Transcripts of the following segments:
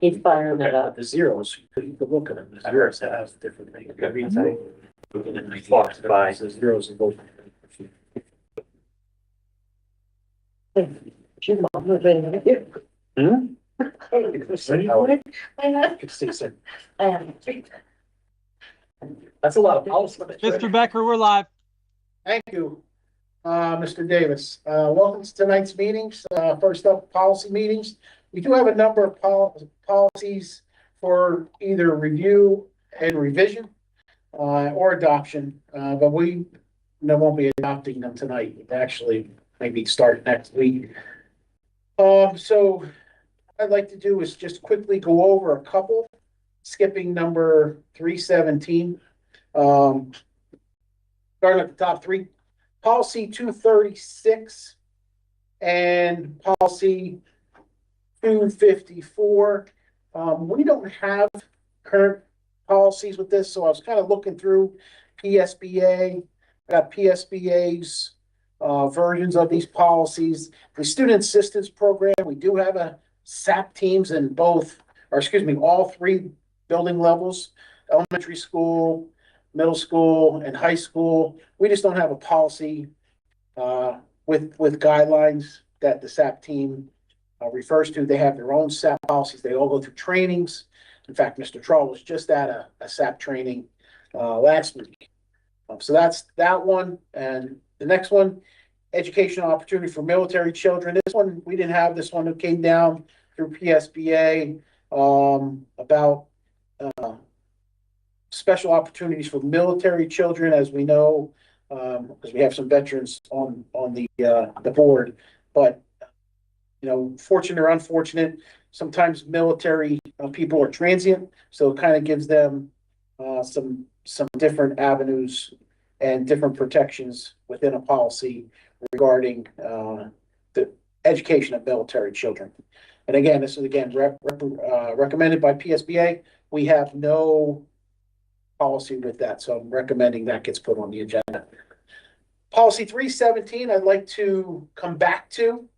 He's firing it up. The zeros, you could look at them, the zeros have different things. Everything. Flocked by. The zeros in both. Your mom was ready to get Hmm? I have. I have. That's a lot of policy. Mr. Becker, we're live. Thank you, Mr. Davis. Welcome to tonight's meetings. First up, policy meetings. We do have a number of policies for either review and revision or adoption, but we won't be adopting them tonight. Actually, maybe start next week. So what I'd like to do is just quickly go over a couple, skipping number 317. Starting at the top three, policy 236 and policy 254. We don't have current policies with this, so I was kind of looking through PSBA. Got PSBA's versions of these policies. The Student Assistance Program, we do have a SAP teams in both, or excuse me, all three building levels, elementary school, middle school, and high school. We just don't have a policy with guidelines that the SAP team refers to. They have their own SAP policies. They all go through trainings. In fact, Mr. Troll was just at a SAP training last week. So that's that one. And the next one, educational opportunity for military children. This one, we didn't have this one. It came down through PSBA about special opportunities for military children, as we know, because we have some veterans on the board. But fortunate or unfortunate, sometimes military people are transient, so it kind of gives them some different avenues and different protections within a policy regarding the education of military children. And again, this is recommended by PSBA. We have no policy with that, so I'm recommending that gets put on the agenda. Policy 317, I'd like to come back to.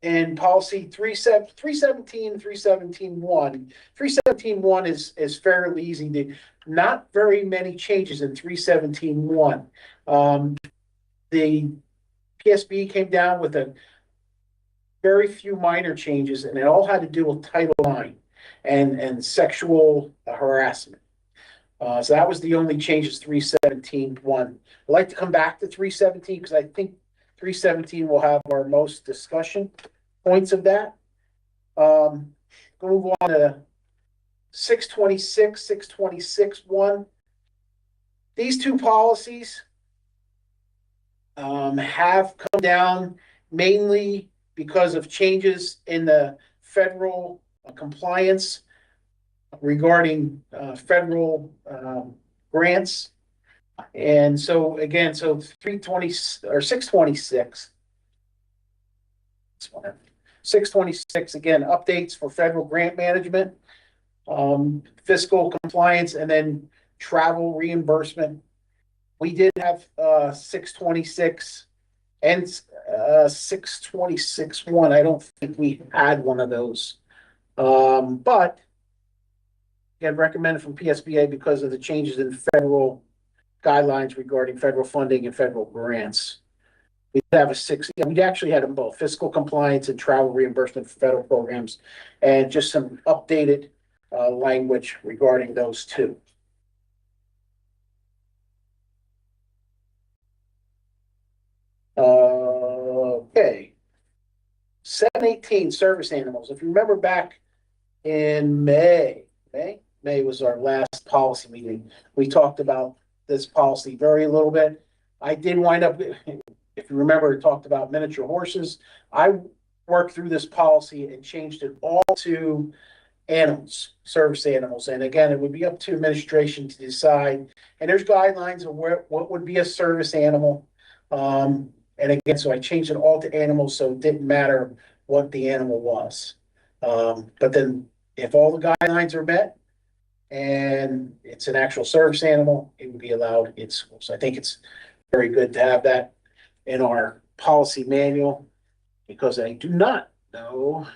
And policy 317, 317.1. 317.1 is fairly easy. Not very many changes in 317.1. The PSB came down with a very few minor changes, and it all had to do with Title IX and sexual harassment. So that was the only changes, 317.1. I'd like to come back to 317 because I think 317 will have our most discussion points of that. Move on to 626, 626.1. These two policies have come down mainly because of changes in the federal compliance regarding federal grants. And so again, so 320 or 626. 626 again, updates for federal grant management, fiscal compliance, and then travel reimbursement. We did have 626 and 626.1. I don't think we had one of those. But again, recommended from PSBA because of the changes in federal guidelines regarding federal funding and federal grants. We have we actually had them both, fiscal compliance and travel reimbursement for federal programs, and just some updated language regarding those two. Okay. 718 service animals. If you remember back in May was our last policy meeting. We talked about this policy very little bit. I did wind up, if you remember, it talked about miniature horses. I worked through this policy and changed it all to animals, service animals. And again, it would be up to administration to decide. And there's guidelines of what would be a service animal. And again, so I changed it all to animals, so it didn't matter what the animal was. But then if all the guidelines are met and it's an actual service animal, it would be allowed in schools. I think it's very good to have that in our policy manual because I do not know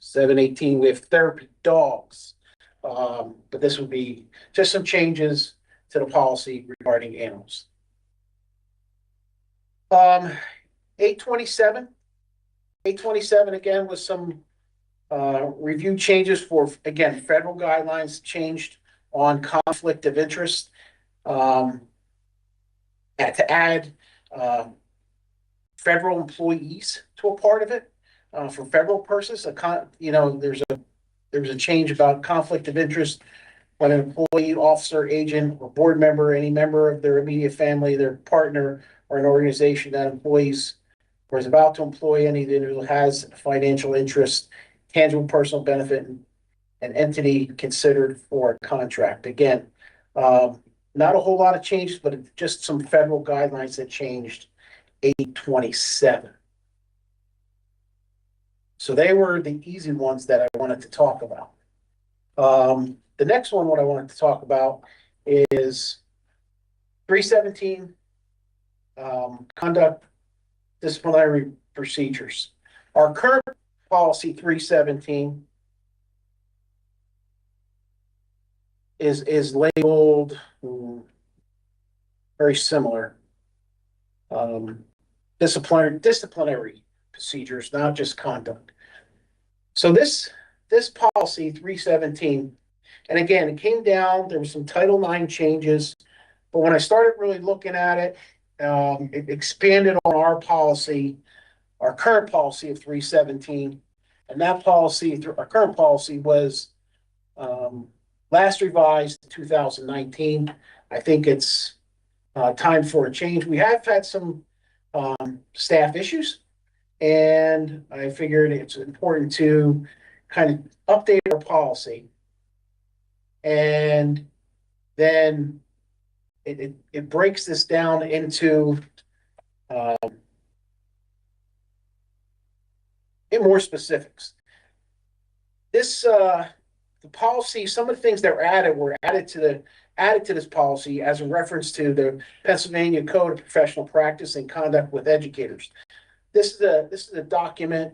718, we have therapy dogs. But this would be just some changes to the policy regarding animals. 827. 827 again was some review changes for, again, federal guidelines changed on conflict of interest. Had to add federal employees to a part of it for federal purposes. There was a change about conflict of interest when an employee, officer, agent, or board member, any member of their immediate family, their partner, or an organization that employs or is about to employ any individual has financial interest, tangible personal benefit, and an entity considered for a contract. Again, not a whole lot of changes, but just some federal guidelines that changed 827. So they were the easy ones that I wanted to talk about. The next one, what I wanted to talk about is 317, conduct disciplinary procedures. Our current policy 317 is labeled very similar. Disciplinary procedures, not just conduct. So this policy 317, and again, it came down, there was some Title IX changes, but when I started really looking at it, it expanded on our policy, our current policy of 317, and that policy, our current policy was last revised in 2019. I think it's time for a change. We have had some staff issues, and I figured it's important to kind of update our policy. And then it breaks this down into in more specifics. The policy, some of the things that were added to this policy as a reference to the Pennsylvania Code of Professional Practice and Conduct with Educators. This is a document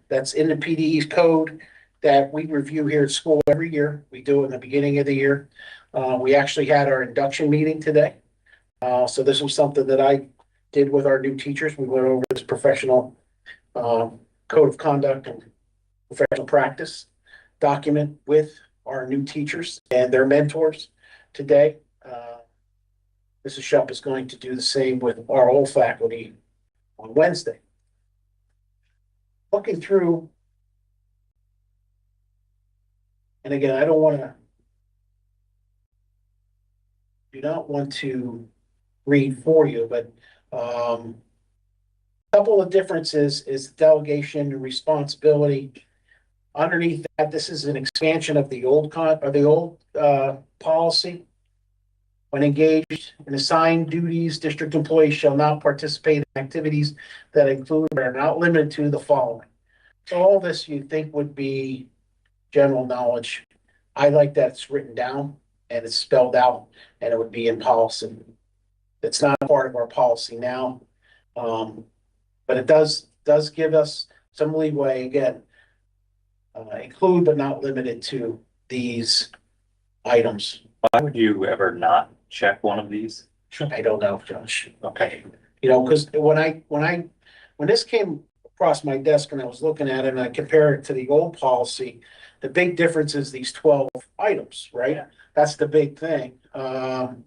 that's in the PDE's code that we review here at school every year. We do it in the beginning of the year. We actually had our induction meeting today. So this was something that I did with our new teachers. We went over this professional code of conduct and professional practice document with our new teachers and their mentors today. Mrs. Shupp is going to do the same with our old faculty on Wednesday. Looking through, and again, I do not want to read for you, but a couple of differences is delegation and responsibility. Underneath that, this is an expansion of the old policy. When engaged in assigned duties, district employees shall not participate in activities that include but are not limited to the following. So all this you think would be general knowledge. I like that it's written down and it's spelled out, and it would be in policy. It's not part of our policy now, but it does give us some leeway. Again, include but not limited to these items. Why would you ever not check one of these? I don't know, Josh. Okay. Because when this came across my desk and I was looking at it and I compare it to the old policy, the big difference is these 12 items, right? Yeah. That's the big thing. And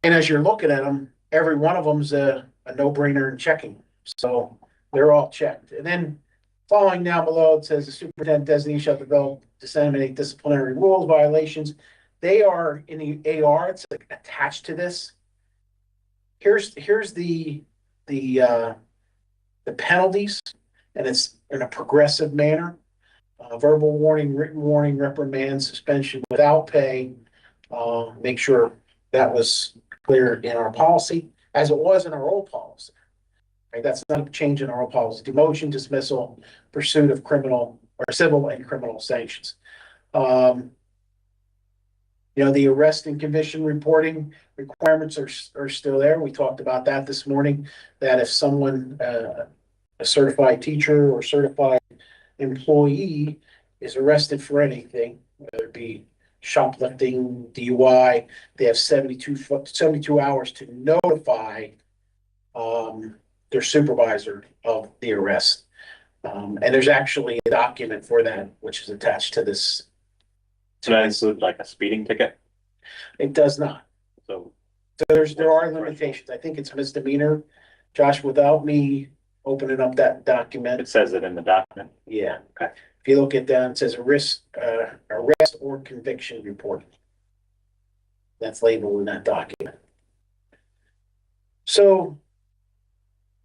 as you're looking at them, every one of them's a no-brainer in checking. So they're all checked. And then following down below, it says the superintendent designee shall develop, disseminate disciplinary rules, violations. They are in the AR, it's like attached to this. Here's the penalties, and it's in a progressive manner. Verbal warning, written warning, reprimand, suspension without pay. Make sure that was clear in our policy, as it was in our old policy. Right? That's not a change in our old policy. Demotion, dismissal, pursuit of criminal or civil and criminal sanctions. The arrest and conviction reporting requirements are still there. We talked about that this morning, that if someone, a certified teacher or certified employee is arrested for anything, whether it be shoplifting, DUI, they have 72 hours to notify their supervisor of the arrest. And there's actually a document for that, which is attached to this. So that include like a speeding ticket? It does not. So There are limitations. I think it's misdemeanor. Josh, without me opening up that document, it says it in the document. yeah. Okay. If you look at down, it says arrest or conviction report. That's labeled in that document. So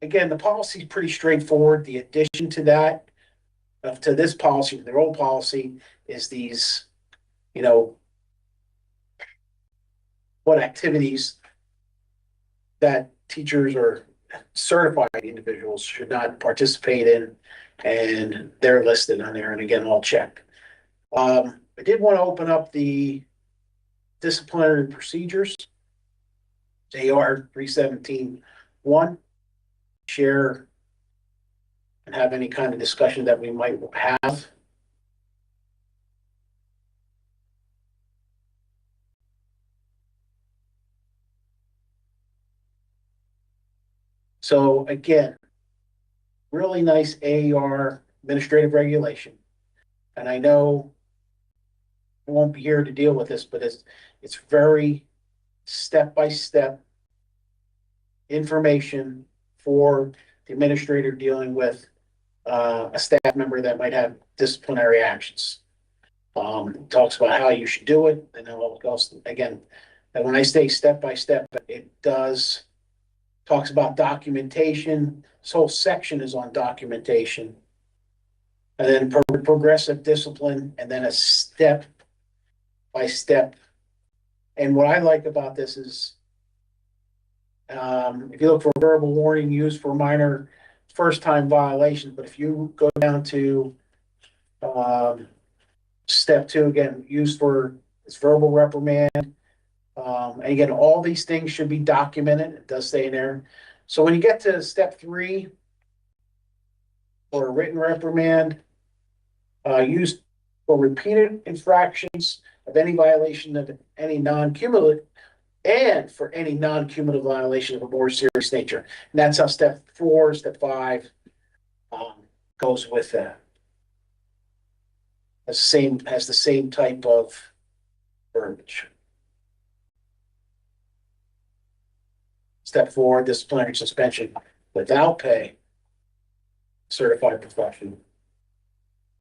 again, the policy is pretty straightforward. The addition to that, to this policy, their old policy, is these, what activities that teachers or certified individuals should not participate in, and they're listed on there. And again, I'll check. I did want to open up the disciplinary procedures, AR 317-1, share and have any kind of discussion that we might have. So again, really nice AAR administrative regulation. And I know I won't be here to deal with this, but it's very step-by-step information for the administrator dealing with a staff member that might have disciplinary actions. Talks about how you should do it, and then it goes again. And when I say step by step, it does talks about documentation. This whole section is on documentation, and then progressive discipline, and then a step by step. And what I like about this is, if you look for verbal warning used for minor first-time violations, but if you go down to step 2, again, used for this verbal reprimand. And again, all these things should be documented. It does say in there. So when you get to step 3, for a written reprimand, used for repeated infractions of any violation of any non-cumulative, and for any non-cumulative violation of a more serious nature. And that's how step 4, step 5 goes with that. Has the same type of verbiage. Step 4, disciplinary suspension without pay, certified professional.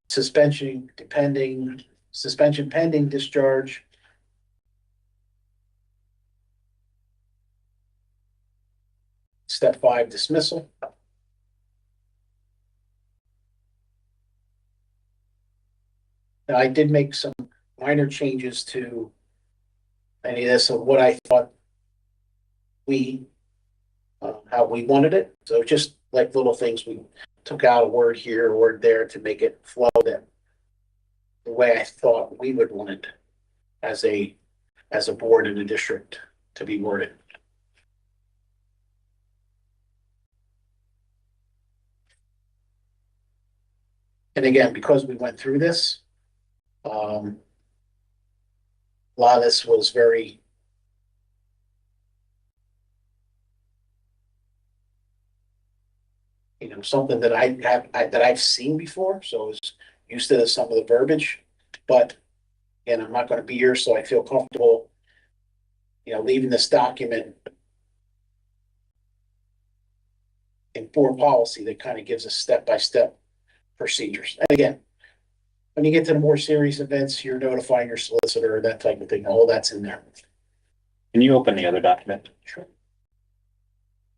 Suspension pending discharge. Step 5, dismissal. Now, I did make some minor changes to any of this of what I thought how we wanted it. So just like little things, we took out a word here, a word there to make it flow that the way I thought we would want it as a board in the district to be worded. And again, because we went through this, a lot of this was very something that I've seen before, so I was used to some of the verbiage. But again, I'm not going to be here, so I feel comfortable, leaving this document in board policy that kind of gives us step-by-step procedures. And again, when you get to the more serious events, you're notifying your solicitor, that type of thing. All that's in there. Can you open the other document? Sure.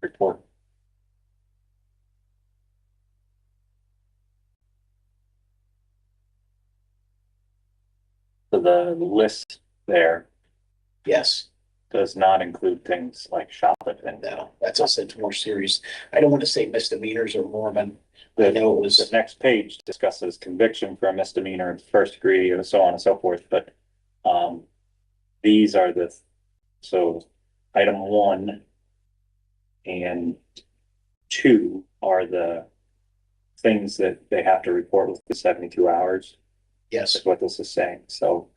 Report. So the list there Yes. does not include things like shoplifting. No, that's us. It's more serious. I don't want to say misdemeanors or more, but I know it was. The next page discusses conviction for a misdemeanor, first degree, and so on and so forth. But these are so item 1 and 2 are the things that they have to report within 72 hours. Yes. Is what this is saying. So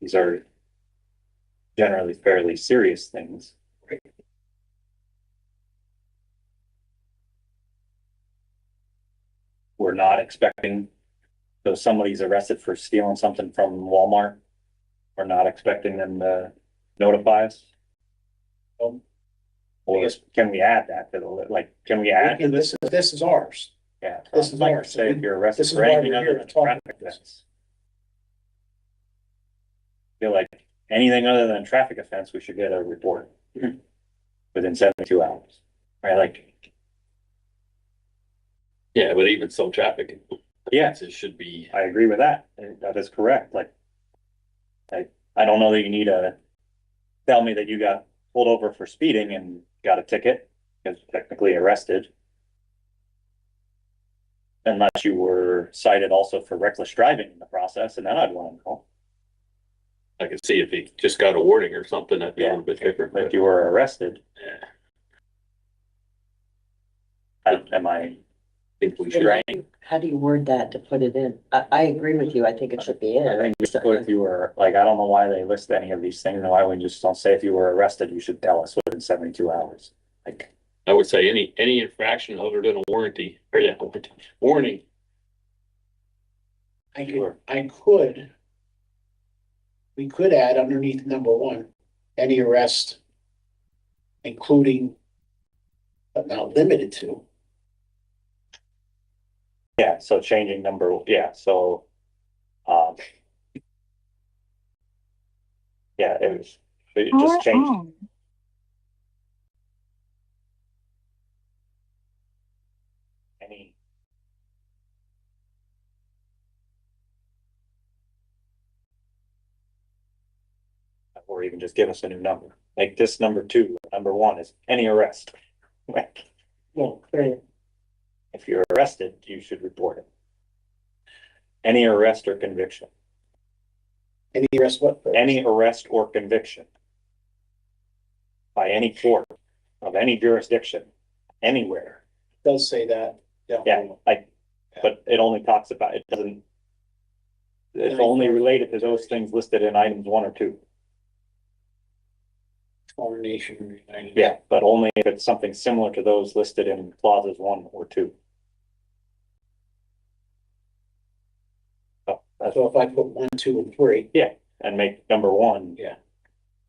these are generally fairly serious things. Right. We're not expecting, so if somebody's arrested for stealing something from Walmart, we're not expecting them to notify us. Um, Or yes. can we add that to the, like, can we add to this? This is ours. Yeah. this is Like ours. Say if you're arrested This is for why anything we're other here than to talk traffic about this. offense. Feel like anything other than traffic offense, we should get a report within 72 hours, right? Like, Yeah, but even some traffic. Yeah. It should be, I agree with that. That is correct. Like, I don't know that you need to tell me that you got pulled over for speeding and got a ticket, because technically arrested. Unless you were cited also for reckless driving in the process, and then I'd want to know. I can see if he just got a warning or something, that'd be a little bit different, If but you were arrested, yeah, am I I think we should. right? How do you word that to put it in? I agree with you. I think it should be I in. think just put if you were, like, I don't know why they list any of these things, and why we just don't say if you were arrested, you should tell us within 72 hours. Like, I would say any infraction other than a warranty, or yeah, warning. We could add underneath number one, any arrest, including, but not limited to. yeah, so changing number, yeah, so, yeah, it just changed. Any. Or even just give us a new number. Like this number two, number one is any arrest. Like, Yeah, right. if you're arrested, you should report it. Any arrest or conviction. Any arrest what? Any arrest or conviction by any court of any jurisdiction, anywhere. Does say that. Yeah, but it only talks about, it doesn't. It's only related to those things listed in items 1 or 2. Our nation. Yeah, but only if it's something similar to those listed in clauses 1 or 2. So if I put 1, 2, and 3. Yeah, and make number 1. Yeah.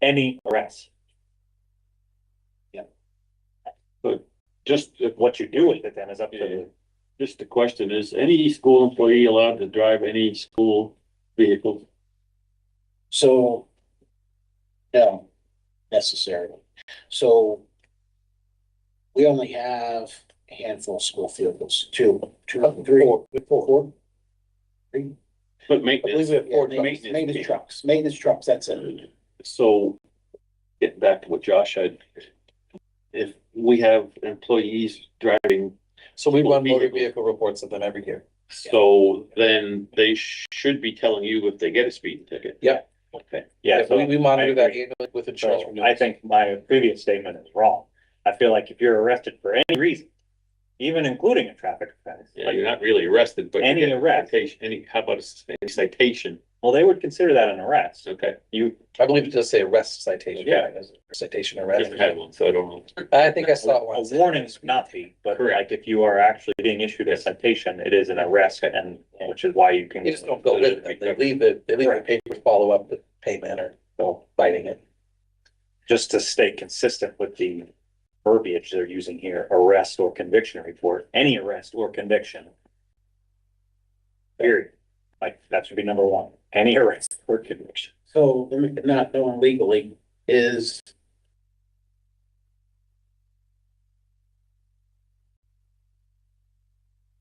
Any arrest. Yeah. So just what you do with it then is up to the. Just the question is, any school employee allowed to drive any school vehicle? So, no, necessarily. So we only have a handful of school vehicles, two, 3, 4. 3. But I believe maintenance, we have 4 maintenance trucks, that's it. so getting back to what Josh said, if we have employees driving, So we run motor Vehicle. vehicle reports of them every year. so then they should be telling you if they get a speeding ticket. Yeah. Okay. Yeah, Yeah, we monitor I that agree. annually with insurance So renewals. I think my previous statement is wrong. I feel like if you're arrested for any reason, even including a traffic offense, Yeah, like, you're not really arrested, but. Any you get a arrest. citation, how about any citation? well, they would consider that an arrest. Okay, I believe it does say arrest citation. Yeah. Citation I arrest. never had one, so I don't know. I think I saw it A once. warning would not be, but Correct. like if you are actually being issued a citation, it is an arrest, and which is why you can. You just don't go with it. They leave the papers, follow up the payment or So fighting it. just to stay consistent with the verbiage they're using here, arrest or conviction report, any arrest or conviction. Period. Like, that should be number 1, any arrest or conviction. So not known legally is.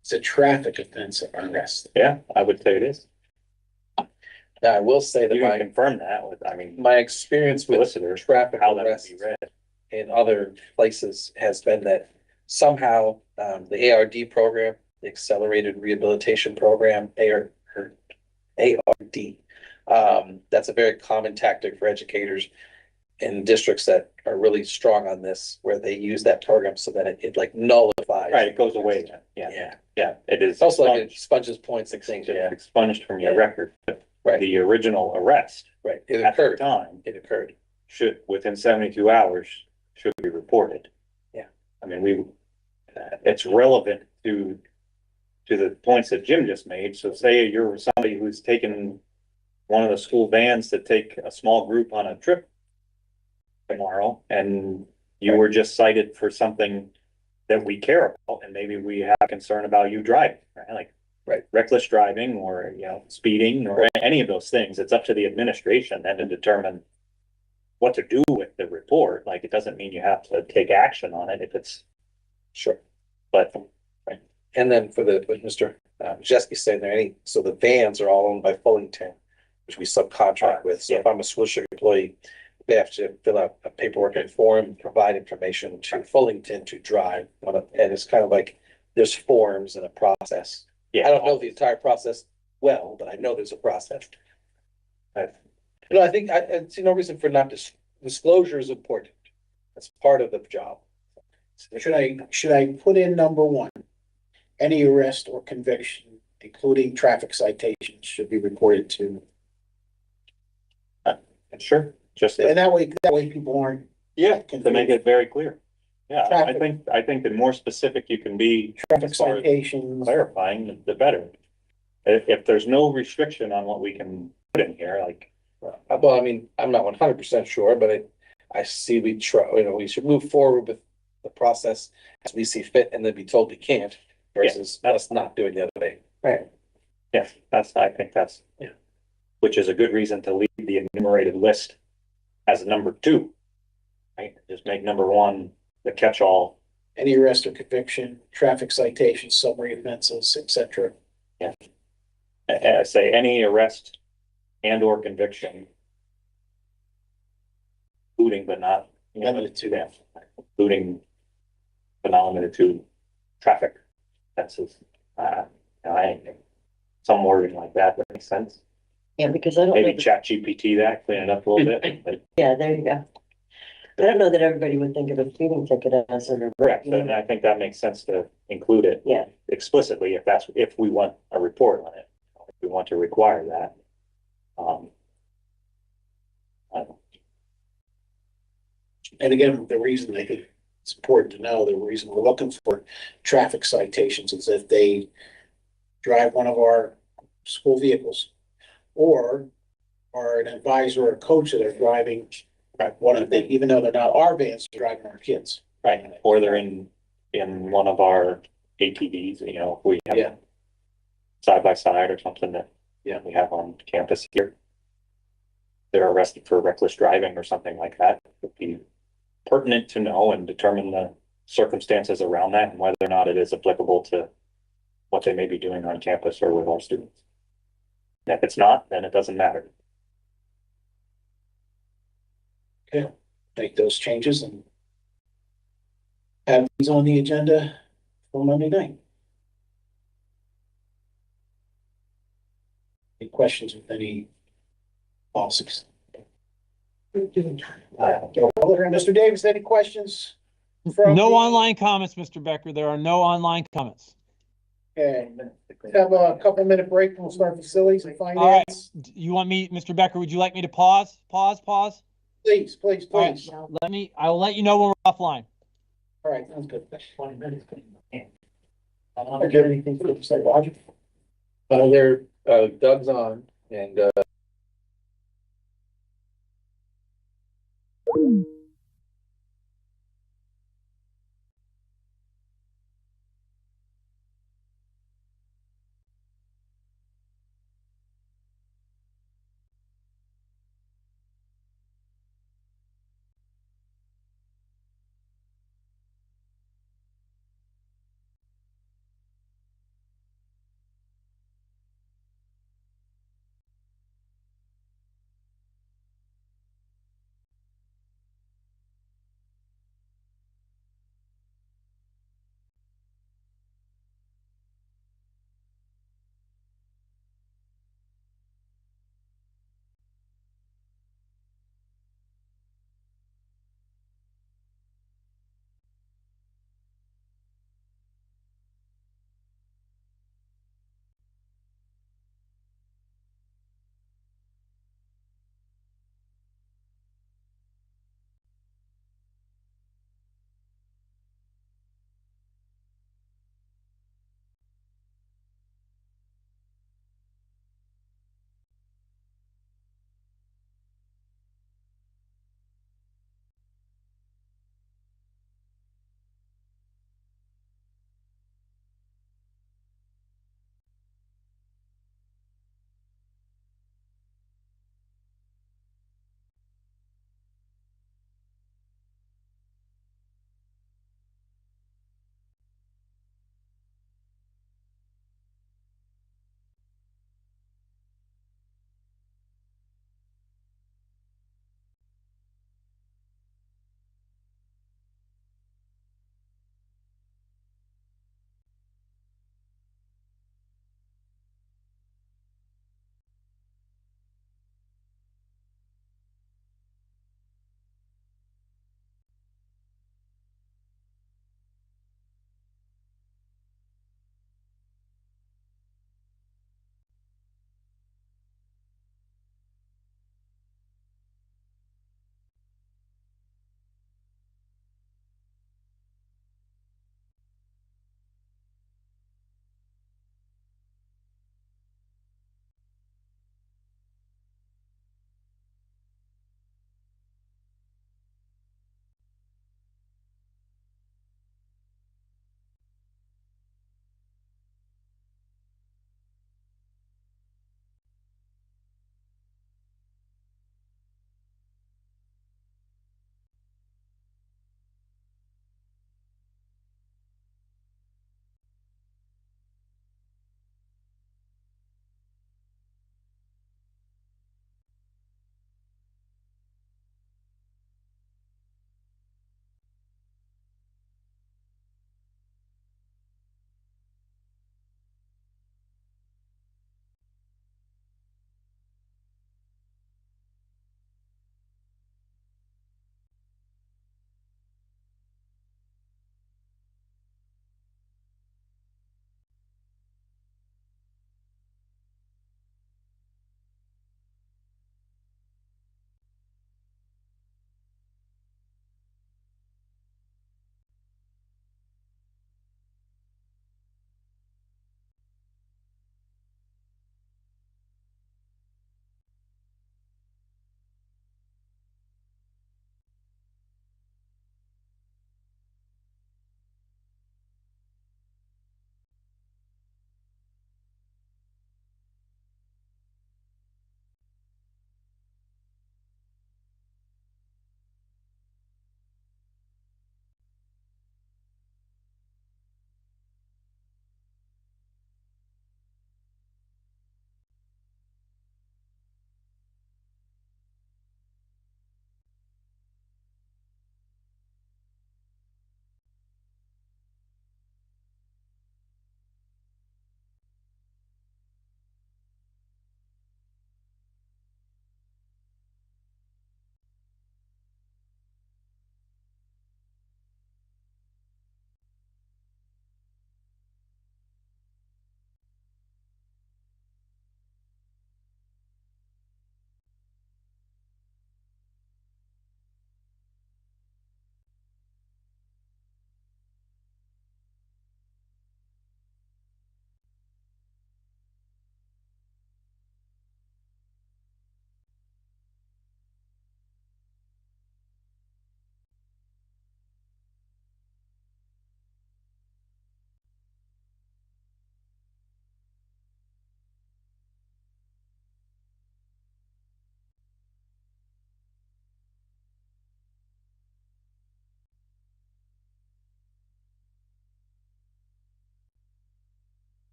It's a traffic offense or arrest. Yeah, I would say it is. Now, I will say that You can confirm that with, I mean, my experience with solicitors, traffic how that would arrests be read. in other places has been that somehow the ARD program, the Accelerated Rehabilitation Program, ARD, that's a very common tactic for educators. in districts that are really strong on this, where they use that program so that it like nullifies. Right, it goes away then. Yeah, Yeah, yeah, it is. it's also like it expunged. sponges points and things, It's expunged from your Yeah. record. But right, the original arrest right, it at the occurred, time it occurred, should, within 72 hours, should be reported. Yeah. I mean, it's relevant to the points that Jim just made. So say you're somebody who's taken one of the school vans to take a small group on a trip tomorrow, and you were just cited for something that we care about, and maybe we have concern about you driving, right? Like Right. reckless driving, or, you know, speeding, or any of those things. It's up to the administration then to determine what to do with the report. Like, it doesn't mean you have to take action on it if it's, sure. but And then for the, what Mr. Jeske saying there, so the vans are all owned by Fullington, which we subcontract with. So if I'm a school district employee, they have to fill out a paperwork and form, provide information to Fullington to drive. And it's kind of like, there's forms and a process. yeah. I don't know the entire process well, but I know there's a process. I think I see no reason for not disclosure is important. That's part of the job. Should I put in number one? Any arrest or conviction, including traffic citations, should be reported to. Sure, just, And that way people aren't. yeah, to make it very clear. Yeah, Traffic. I think the more specific you can be Traffic as far as citations. clarifying, the better. If there's no restriction on what we can put in here, like, Well, I mean, I'm not 100% sure, but I see we try, we should move forward with the process as we see fit and then be told we can't versus us not doing the other way. Right. yeah, I think that's, Yeah. which is a good reason to leave the enumerated list as number 2. Right, just make number 1 the catch-all. Any arrest or conviction, traffic citations, summary offenses, etc. Say any arrest and or conviction, including but not limited to them, including but not limited to traffic offenses. Some wording like that makes sense. Yeah, because I don't Maybe know, chat GPT that, clean it up a little bit, but yeah, there you go. I don't know that everybody would think of a speeding ticket as an. correct, you know. and I think that makes sense to include it. Yeah. Explicitly, if we want a report on it, if we want to require that. I don't know. And again, the reason I think it's important to know, the reason we're looking for traffic citations is if they drive one of our school vehicles or are an advisor or coach that are driving one of them, even though they're not our vans, they're driving our kids. Right, or they're in one of our ATVs, you know, if we Yeah. have side by side or something that Yeah. we have on campus here. They're arrested for reckless driving or something like that. It would be pertinent to know and determine the circumstances around that and whether or not it is applicable to what they may be doing on campus or with our students. And if it's not, then it doesn't matter. Make those changes and have these on the agenda for Monday night. Any questions with any policies? Mr. Davis, any questions? from No the- online comments, Mr. Becker. There are no online comments. Okay, have a couple minute break and we'll start facilities and All right. finance. You want me, Mr. Becker, would you like me to pause? Pause? Please, please, All right. please. I will let you know when we're offline. All right, sounds good. 20 minutes. Anything to say, Roger? Doug's on and,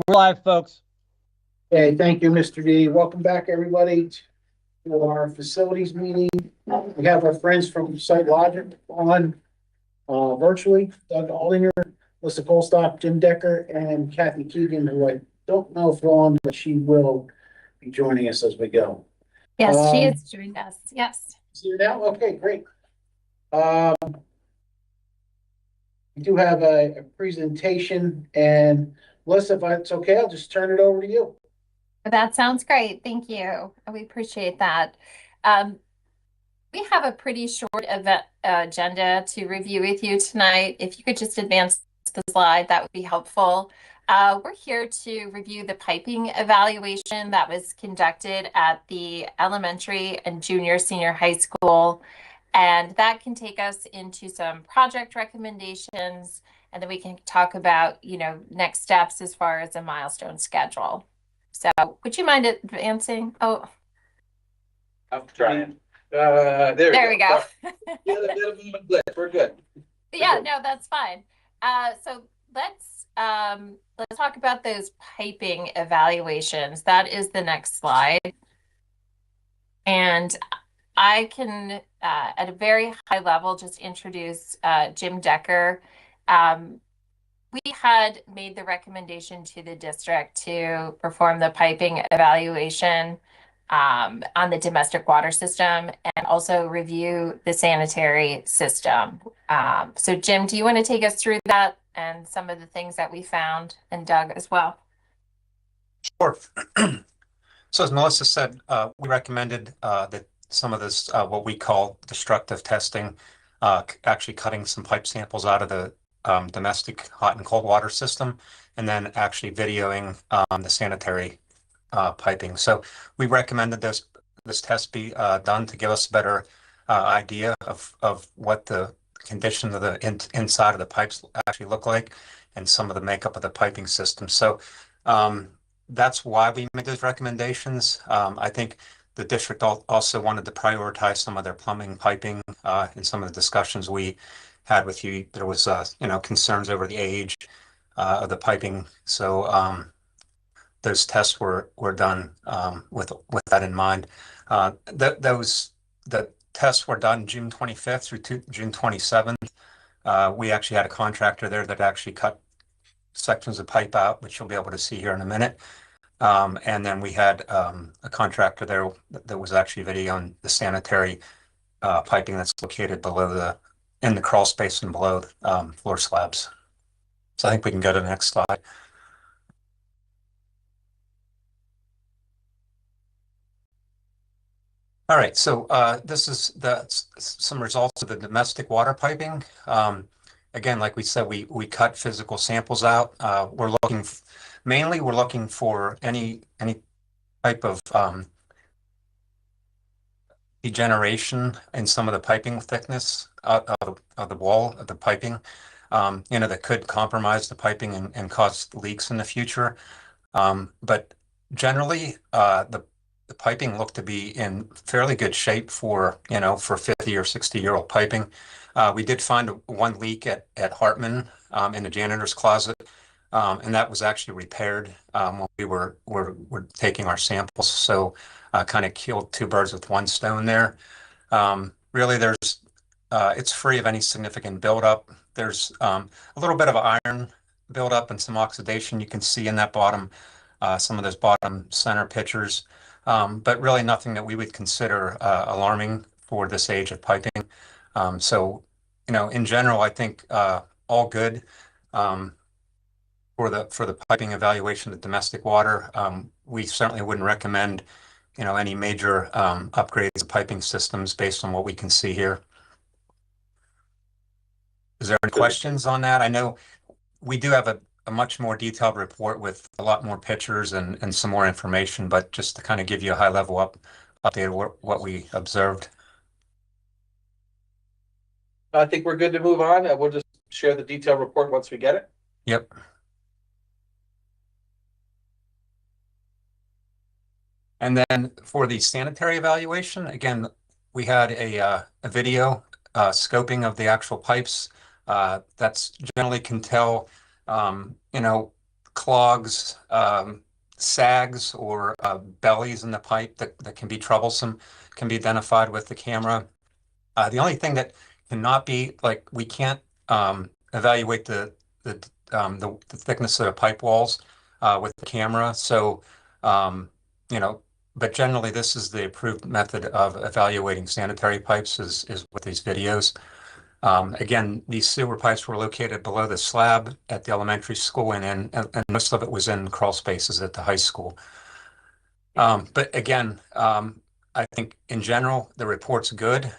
We're live, folks. Okay, thank you, Mr. D. Welcome back, everybody, to our facilities meeting. We have our friends from Site Logic on virtually, Doug Aldinger, Melissa Colstock, Jim Decker, and Kathy Keegan, who I don't know if on, but she will be joining us as we go. Yes, she has joined us. Yes. See you now? Okay, great. We do have a presentation, and Melissa, if it's okay, I'll just turn it over to you. That sounds great. Thank you. We appreciate that. We have a pretty short event agenda to review with you tonight. If you could just advance the slide, that would be helpful. We're here to review the piping evaluation that was conducted at the elementary and junior senior high school. And that can take us into some project recommendations, and then we can talk about, next steps as far as a milestone schedule. So would you mind advancing? Oh, I'm trying. There we go. Yeah, a bit of a glitch. We're good. Yeah, no, that's fine. So let's talk about those piping evaluations. That is the next slide. And I can, at a very high level, just introduce Jim Decker. We had made the recommendation to the district to perform the piping evaluation on the domestic water system and also review the sanitary system. So Jim, do you want to take us through that and some of the things that we found, and Doug as well? Sure. So as Melissa said, we recommended that some of this, what we call destructive testing, actually cutting some pipe samples out of the domestic hot and cold water system, and then actually videoing the sanitary piping. So we recommended this test be done to give us a better idea of what the condition of the inside of the pipes actually look like and some of the makeup of the piping system. So that's why we made those recommendations. I think the district also wanted to prioritize some of their plumbing piping in some of the discussions we had with you. There was concerns over the age of the piping. So those tests were done with that in mind. The tests were done June 25th through June 27th. We actually had a contractor there that actually cut sections of pipe out, which you'll be able to see here in a minute. And then we had a contractor there that was actually videoing the sanitary piping that's located in the crawl space and below floor slabs. So I think we can go to the next slide. All right, so this is some results of the domestic water piping. Again, like we said, we cut physical samples out. We're looking for any type of degeneration in some of the piping thickness of the wall of the piping, that could compromise the piping and cause leaks in the future. But generally, the piping looked to be in fairly good shape for 50 or 60-year-old piping. We did find one leak at Hartman in the janitor's closet, and that was actually repaired when we were taking our samples. So kind of killed two birds with one stone there. Really, it's free of any significant buildup. There's a little bit of iron buildup and some oxidation you can see in that some of those bottom center pictures, but really nothing that we would consider alarming for this age of piping. So, in general, I think all good for the piping evaluation of domestic water. We certainly wouldn't recommend any major upgrades of piping systems based on what we can see here. Is there any questions on that? I know we do have a much more detailed report with a lot more pictures and some more information, but just to kind of give you a high level update of what we observed. I think we're good to move on. We'll just share the detailed report once we get it. Yep. And then for the sanitary evaluation, again, we had a video scoping of the actual pipes. That's generally can tell, clogs, sags, or bellies in the pipe that can be troublesome, can be identified with the camera. The only thing that cannot be, like, we can't evaluate the thickness of the pipe walls with the camera. So, you know, but generally this is the approved method of evaluating sanitary pipes is with these videos. Again, these sewer pipes were located below the slab at the elementary school, and most of it was in crawl spaces at the high school. But again, I think in general, the report's good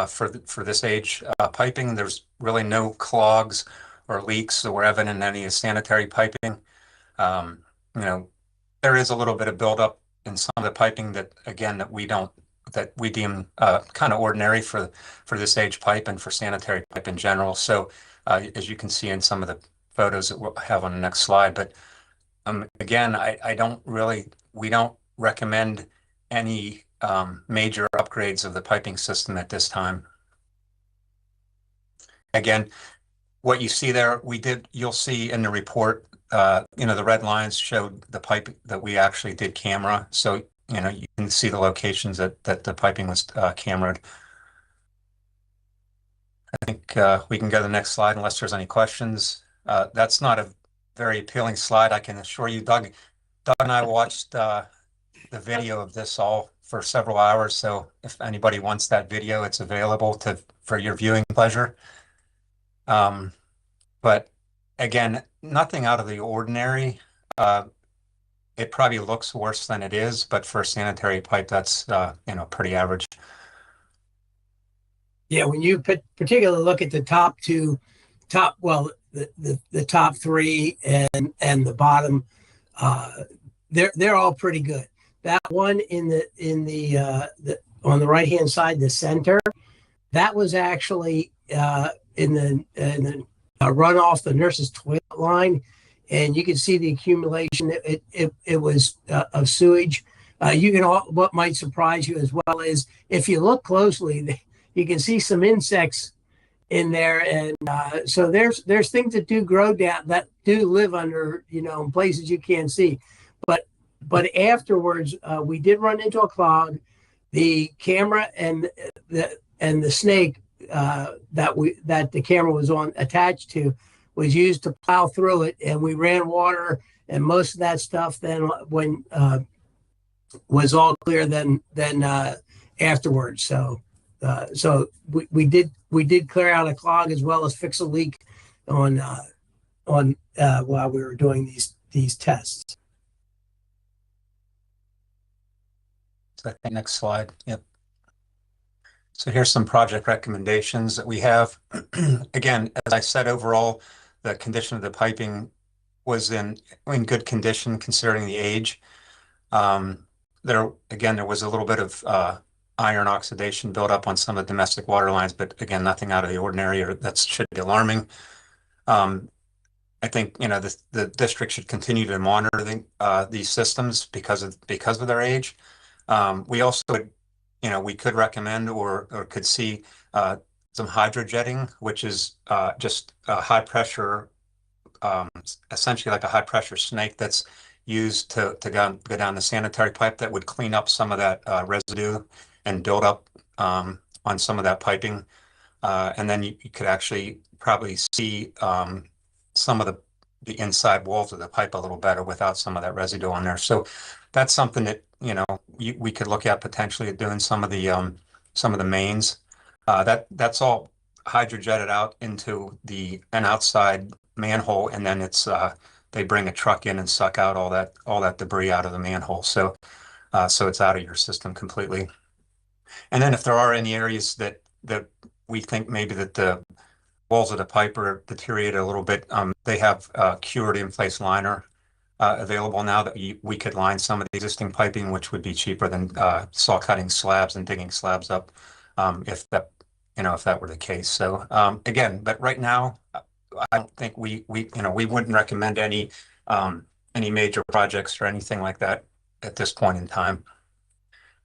for this age piping. There's really no clogs or leaks that were evident in any sanitary piping. You know, there is a little bit of buildup in some of the piping that, again, that we deem kind of ordinary for this age pipe and for sanitary pipe in general. So as you can see in some of the photos that we'll have on the next slide, but again, we don't recommend any major upgrades of the piping system at this time. Again, what you see there, you'll see in the report, the red lines showed the pipe that we actually did camera. So, you can see the locations that the piping was cameraed. I think we can go to the next slide unless there's any questions. That's not a very appealing slide, I can assure you. Doug and I watched the video of this all for several hours. So if anybody wants that video, it's available for your viewing pleasure. But again, nothing out of the ordinary. It probably looks worse than it is, but for a sanitary pipe, that's pretty average. Yeah, when you particularly look at the the top three and the bottom, they're all pretty good. That one in the on the right hand side, the center, that was actually in the runoff the nurse's toilet line, and you can see the accumulation. It was of sewage. What might surprise you as well is if you look closely, you can see some insects in there, and so there's things that do grow down that do live under in places you can't see, but afterwards we did run into a clog. The camera and the snake that the camera was attached to was used to plow through it, and we ran water and most of that stuff. Then when was all clear then afterwards. So we did clear out a clog as well as fix a leak on while we were doing these tests. So next slide. Yep. So here's some project recommendations that we have. Again, as I said, overall, the condition of the piping was in good condition considering the age. There was a little bit of iron oxidation built up on some of the domestic water lines, but again, nothing out of the ordinary or that should be alarming. I think the district should continue to monitor these systems because of their age. We also we could recommend or could see some hydrojetting, which is just a high pressure, essentially like a high pressure snake that's used to go down the sanitary pipe that would clean up some of that residue and build up on some of that piping. And then you could actually probably see some of the inside walls of the pipe a little better without some of that residue on there. So that's something that we could look at potentially doing some of the mains. That's all hydrojetted out into an outside manhole, and then they bring a truck in and suck out all that debris out of the manhole. So it's out of your system completely. And then if there are any areas that we think maybe that the walls of the pipe are deteriorated a little bit, they have cured in-place liner available now that we could line some of the existing piping, which would be cheaper than saw cutting slabs and digging slabs up, if that were the case. So again, but right now, I don't think we wouldn't recommend any major projects or anything like that at this point in time.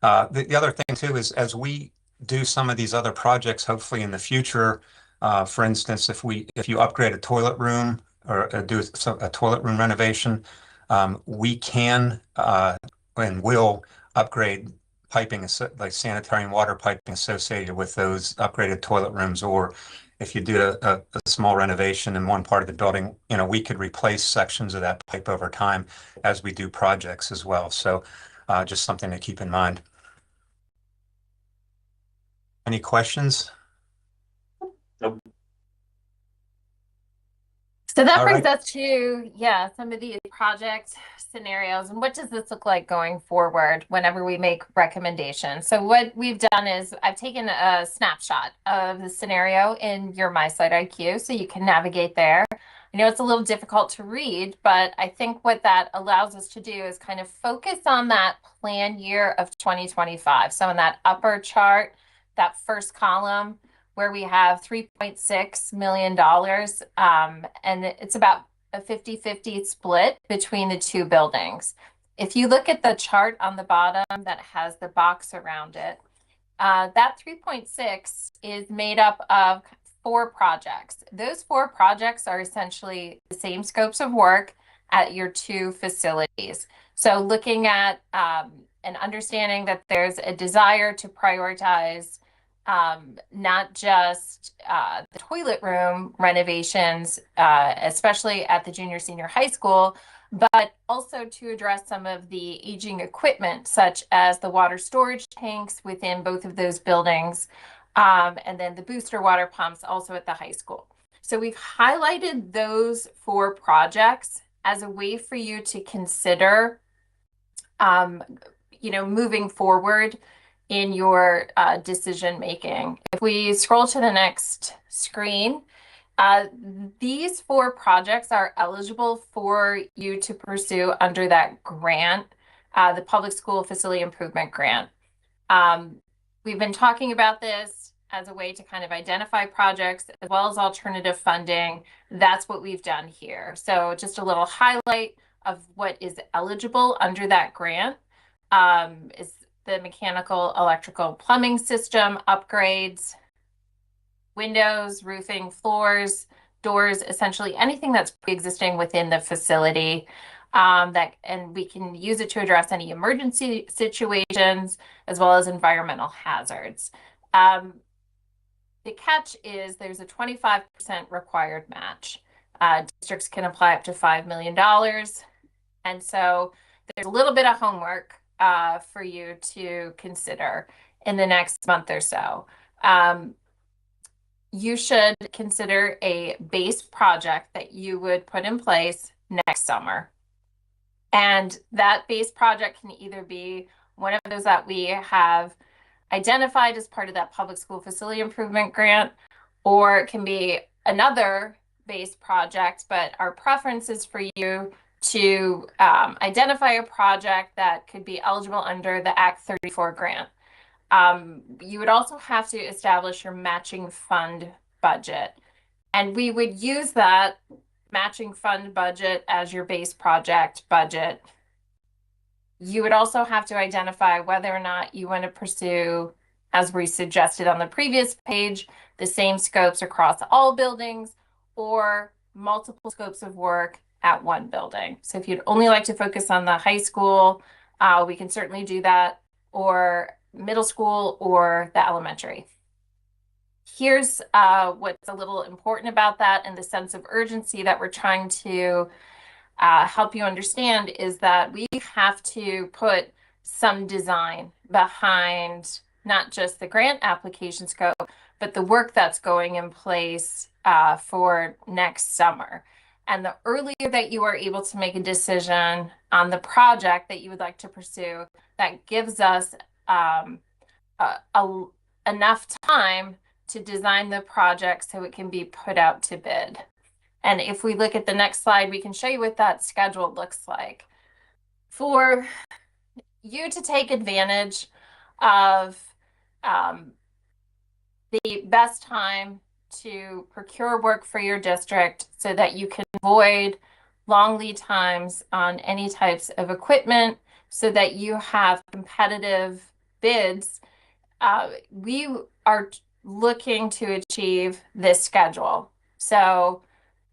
The other thing too is as we do some of these other projects, hopefully in the future, for instance, if you upgrade a toilet room or do a toilet room renovation, we can and will upgrade piping, like sanitary and water piping associated with those upgraded toilet rooms. Or if you did a small renovation in one part of the building, we could replace sections of that pipe over time as we do projects as well. So just something to keep in mind. Any questions? So that All brings right. us to, yeah, some of the project scenarios and what does this look like going forward whenever we make recommendations. So what we've done is I've taken a snapshot of the scenario in your MySite IQ so you can navigate there. I know it's a little difficult to read, but I think what that allows us to do is kind of focus on that plan year of 2025. So in that upper chart, that first column, where we have $3.6 million. And it's about a 50-50 split between the two buildings. If you look at the chart on the bottom that has the box around it, that 3.6 is made up of 4 projects. Those 4 projects are essentially the same scopes of work at your 2 facilities. So looking at and understanding that there's a desire to prioritize not just the toilet room renovations, especially at the junior senior high school, but also to address some of the aging equipment, such as the water storage tanks within both of those buildings, and then the booster water pumps also at the high school. So we've highlighted those 4 projects as a way for you to consider, moving forward in your decision making. If we scroll to the next screen, these 4 projects are eligible for you to pursue under that grant, the Public School Facility Improvement Grant. We've been talking about this as a way to kind of identify projects as well as alternative funding. That's what we've done here. So just a little highlight of what is eligible under that grant is the mechanical, electrical, plumbing system upgrades, windows, roofing, floors, doors, essentially anything that's pre-existing within the facility, and we can use it to address any emergency situations as well as environmental hazards. The catch is there's a 25% required match. Districts can apply up to $5 million. And so there's a little bit of homework for you to consider in the next month or so. You should consider a base project that you would put in place next summer. And that base project can either be one of those that we have identified as part of that Public School Facility Improvement Grant, or it can be another base project, but our preference is for you to identify a project that could be eligible under the Act 34 grant. You would also have to establish your matching fund budget. And we would use that matching fund budget as your base project budget. You would also have to identify whether or not you want to pursue, as we suggested on the previous page, the same scopes across all buildings or multiple scopes of work at one building. So if you'd only like to focus on the high school, we can certainly do that, or middle school or the elementary. Here's what's a little important about that and the sense of urgency that we're trying to help you understand is that we have to put some design behind not just the grant application scope, but the work that's going in place for next summer. And the earlier that you are able to make a decision on the project that you would like to pursue, that gives us enough time to design the project so it can be put out to bid. And if we look at the next slide, we can show you what that schedule looks like. For you to take advantage of the best time to procure work for your district so that you can avoid long lead times on any types of equipment so that you have competitive bids, we are looking to achieve this schedule. So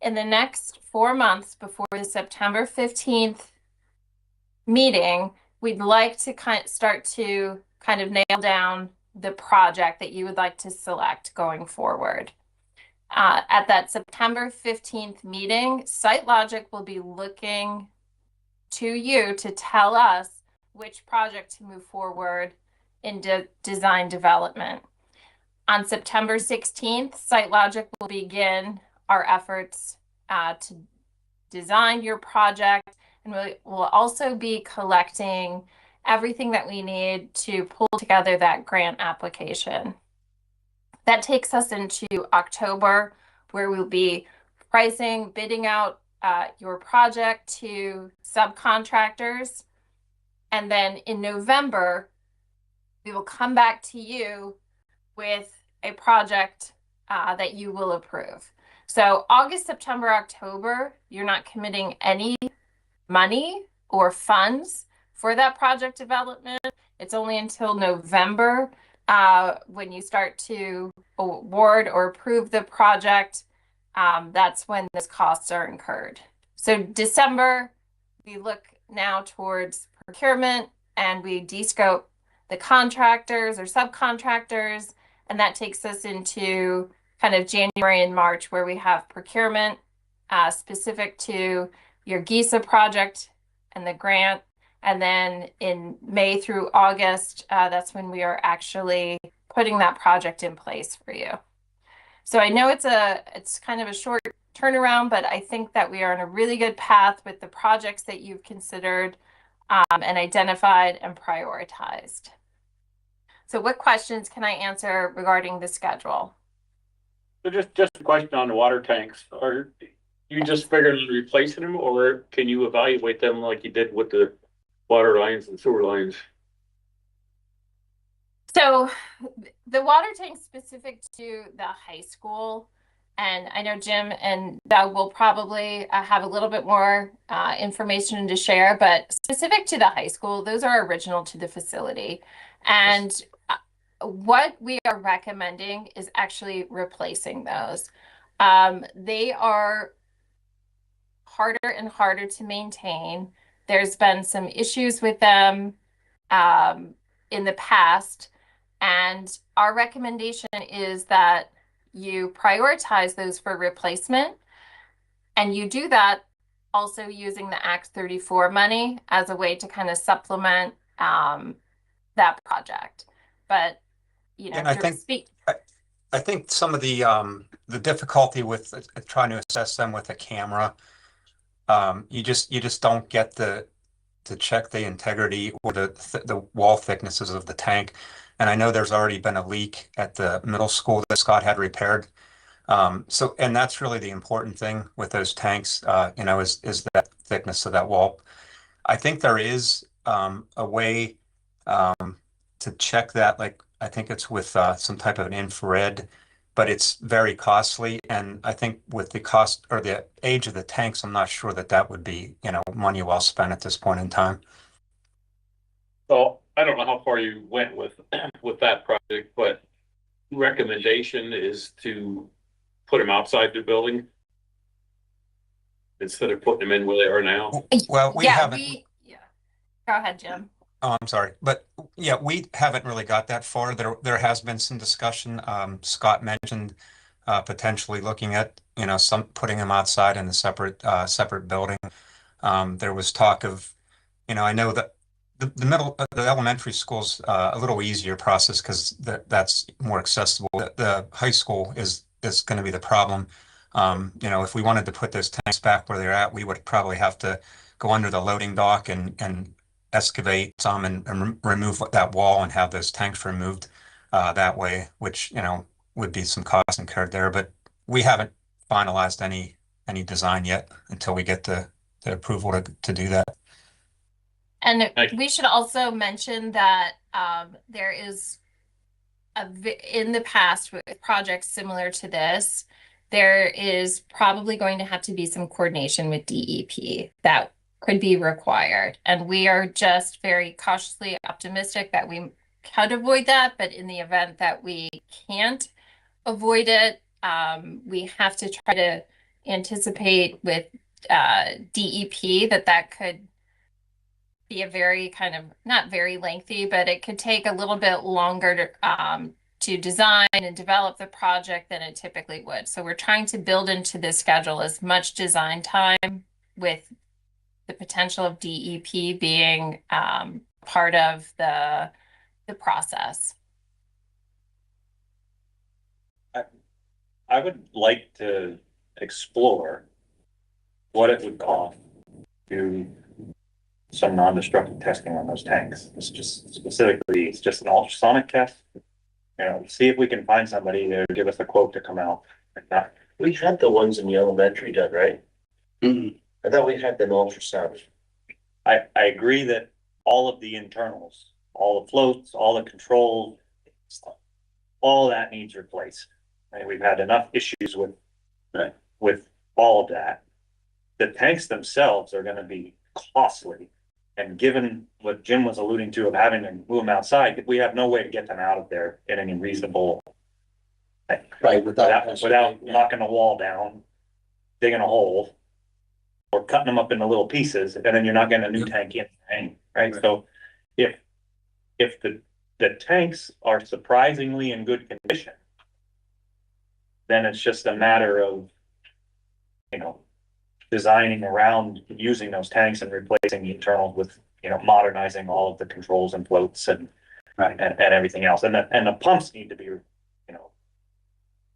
in the next 4 months before the September 15th meeting, we'd like to start to kind of nail down the project that you would like to select going forward. At that September 15th meeting, SiteLogic will be looking to you to tell us which project to move forward in design development. On September 16th, SiteLogic will begin our efforts to design your project, and we'll also be collecting everything that we need to pull together that grant application. That takes us into October, where we'll be pricing, bidding out your project to subcontractors. And then in November, we will come back to you with a project that you will approve. So August, September, October, you're not committing any money or funds for that project development. It's only until November when you start to award or approve the project. That's when those costs are incurred. So December, we look now towards procurement and we descope the contractors or subcontractors, and that takes us into kind of January and March, where we have procurement specific to your GISA project and the grant. And then in May through August, that's when we are actually putting that project in place for you. So I know it's kind of a short turnaround, but I think that we are on a really good path with the projects that you've considered and identified and prioritized. So what questions can I answer regarding the schedule? So just a question on the water tanks. Are you just figuring on replacing them, or can you evaluate them like you did with the water lines and sewer lines? So the water tank specific to the high school, and I know Jim and Doug will probably have a little bit more information to share, but specific to the high school, those are original to the facility. And what we are recommending is actually replacing those. They are harder and harder to maintain. There's been some issues with them in the past, and our recommendation is that you prioritize those for replacement, and you do that also using the Act 34 money as a way to kind of supplement that project. But you know, And I think some of the difficulty with trying to assess them with a camera, you just don't get to check the integrity or the wall thicknesses of the tank. And I know there's already been a leak at the middle school that Scott had repaired. And that's really the important thing with those tanks, is that thickness of that wall. I think there is a way to check that, like I think it's with some type of an infrared, but it's very costly. And I think with the cost or the age of the tanks, I'm not sure that would be, money well spent at this point in time. So I don't know how far you went with that project, but recommendation is to put them outside the building instead of putting them in where they are now. Well, we haven't. Go ahead, Jim. Oh, I'm sorry. But yeah, we haven't really got that far. There has been some discussion. Scott mentioned potentially looking at, some putting them outside in a separate building. There was talk of, I know that the elementary school's a little easier process because that's more accessible. The high school is going to be the problem. If we wanted to put those tanks back where they're at, we would probably have to go under the loading dock and excavate some and remove that wall and have those tanks removed that way, which, would be some costs incurred there. But we haven't finalized any design yet until we get the approval to do that. And we should also mention that there is in the past with projects similar to this, there is probably going to have to be some coordination with DEP that could be required. And we are just very cautiously optimistic that we can avoid that. But in the event that we can't avoid it, we have to try to anticipate with DEP that could be a very kind of, not very lengthy, but it could take a little bit longer to design and develop the project than it typically would. So we're trying to build into this schedule as much design time with the potential of DEP being part of the process. I would like to explore what it would cost to some non-destructive testing on those tanks. It's just specifically, it's just an ultrasonic test. You know, see if we can find somebody to give us a quote to come out like that. We had the ones in the elementary done, right? Mhm. I thought we had them ultrasound. I agree that all of the internals, all the floats, all the controls, all that needs replaced. And we've had enough issues with all of that. The tanks themselves are gonna be costly. And given what Jim was alluding to of having to move them outside, we have no way to get them out of there in any reasonable. Right, Without knocking a wall down, digging a hole. Or cutting them up into little pieces, and then you're not getting a new tank in, right? So if the tanks are surprisingly in good condition, then it's just a matter of, you know, designing around using those tanks and replacing the internals with, you know, modernizing all of the controls and floats and everything else. And the pumps need to be, you know,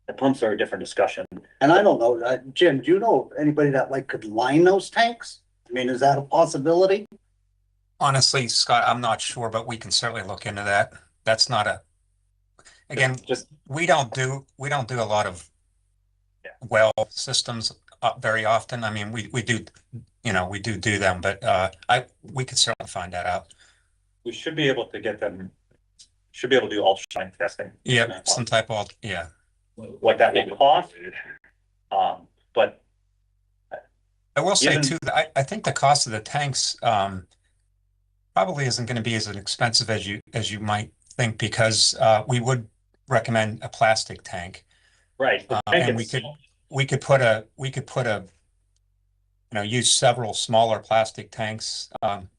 the pumps are a different discussion. And I don't know, Jim, do you know anybody that like could line those tanks? I mean, is that a possibility? Honestly, Scott, I'm not sure, but we can certainly look into that. That's not a, again, we don't do a lot of well systems very often. I mean, we do, you know, we do them, but we could certainly find that out. We should be able to get them, should be able to do ultrasonic testing. Yeah, some type of, yeah. What that will cost. But I will say too, that I think the cost of the tanks probably isn't going to be as expensive as you might think, because we would recommend a plastic tank. Right. And we could put a you know, use several smaller plastic tanks,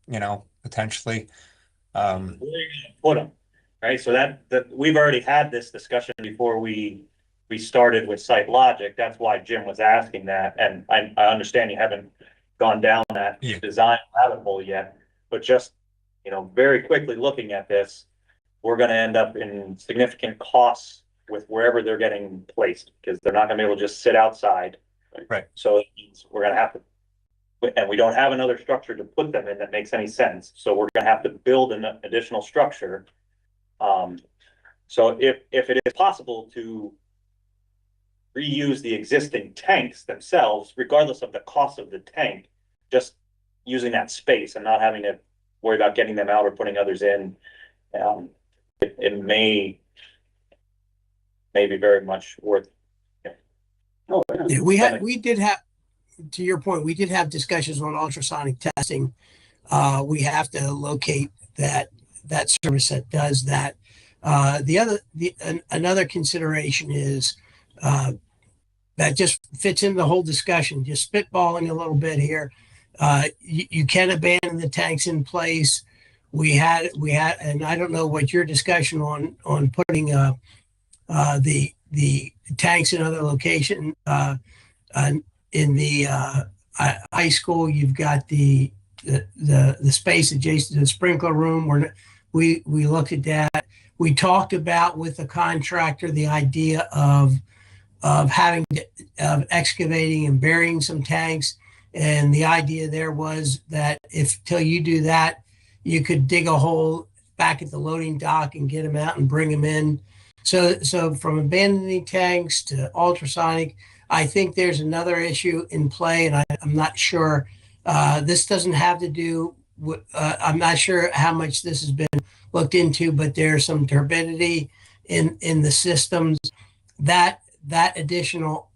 you know, potentially. Where are you gonna put them? Right. So that we've already had this discussion before we started with Site Logic. That's why Jim was asking that. And I understand you haven't gone down that design rabbit hole yet, but just, you know, very quickly looking at this, we're going to end up in significant costs with wherever they're getting placed, because they're not going to be able to just sit outside. Right. So it means we're going to have to, and we don't have another structure to put them in that makes any sense. So we're going to have to build an additional structure. So if it is possible to reuse the existing tanks themselves, regardless of the cost of the tank, just using that space and not having to worry about getting them out or putting others in, it may be very much worth. Oh, Yeah, we did have, to your point, we did have discussions on ultrasonic testing. We have to locate that service that does that. Another consideration is that just fits in the whole discussion. Just spitballing a little bit here. You can abandon the tanks in place. We had, and I don't know what your discussion on putting the tanks in other location. In the high school, you've got the space adjacent to the sprinkler room. Where we looked at that. We talked about with the contractor the idea of excavating and burying some tanks. And the idea there was that if till you do that, you could dig a hole back at the loading dock and get them out and bring them in. So from abandoning tanks to ultrasonic, I think there's another issue in play, and I'm not sure. This doesn't have to do with, I'm not sure how much this has been looked into, but there's some turbidity in the systems. That additional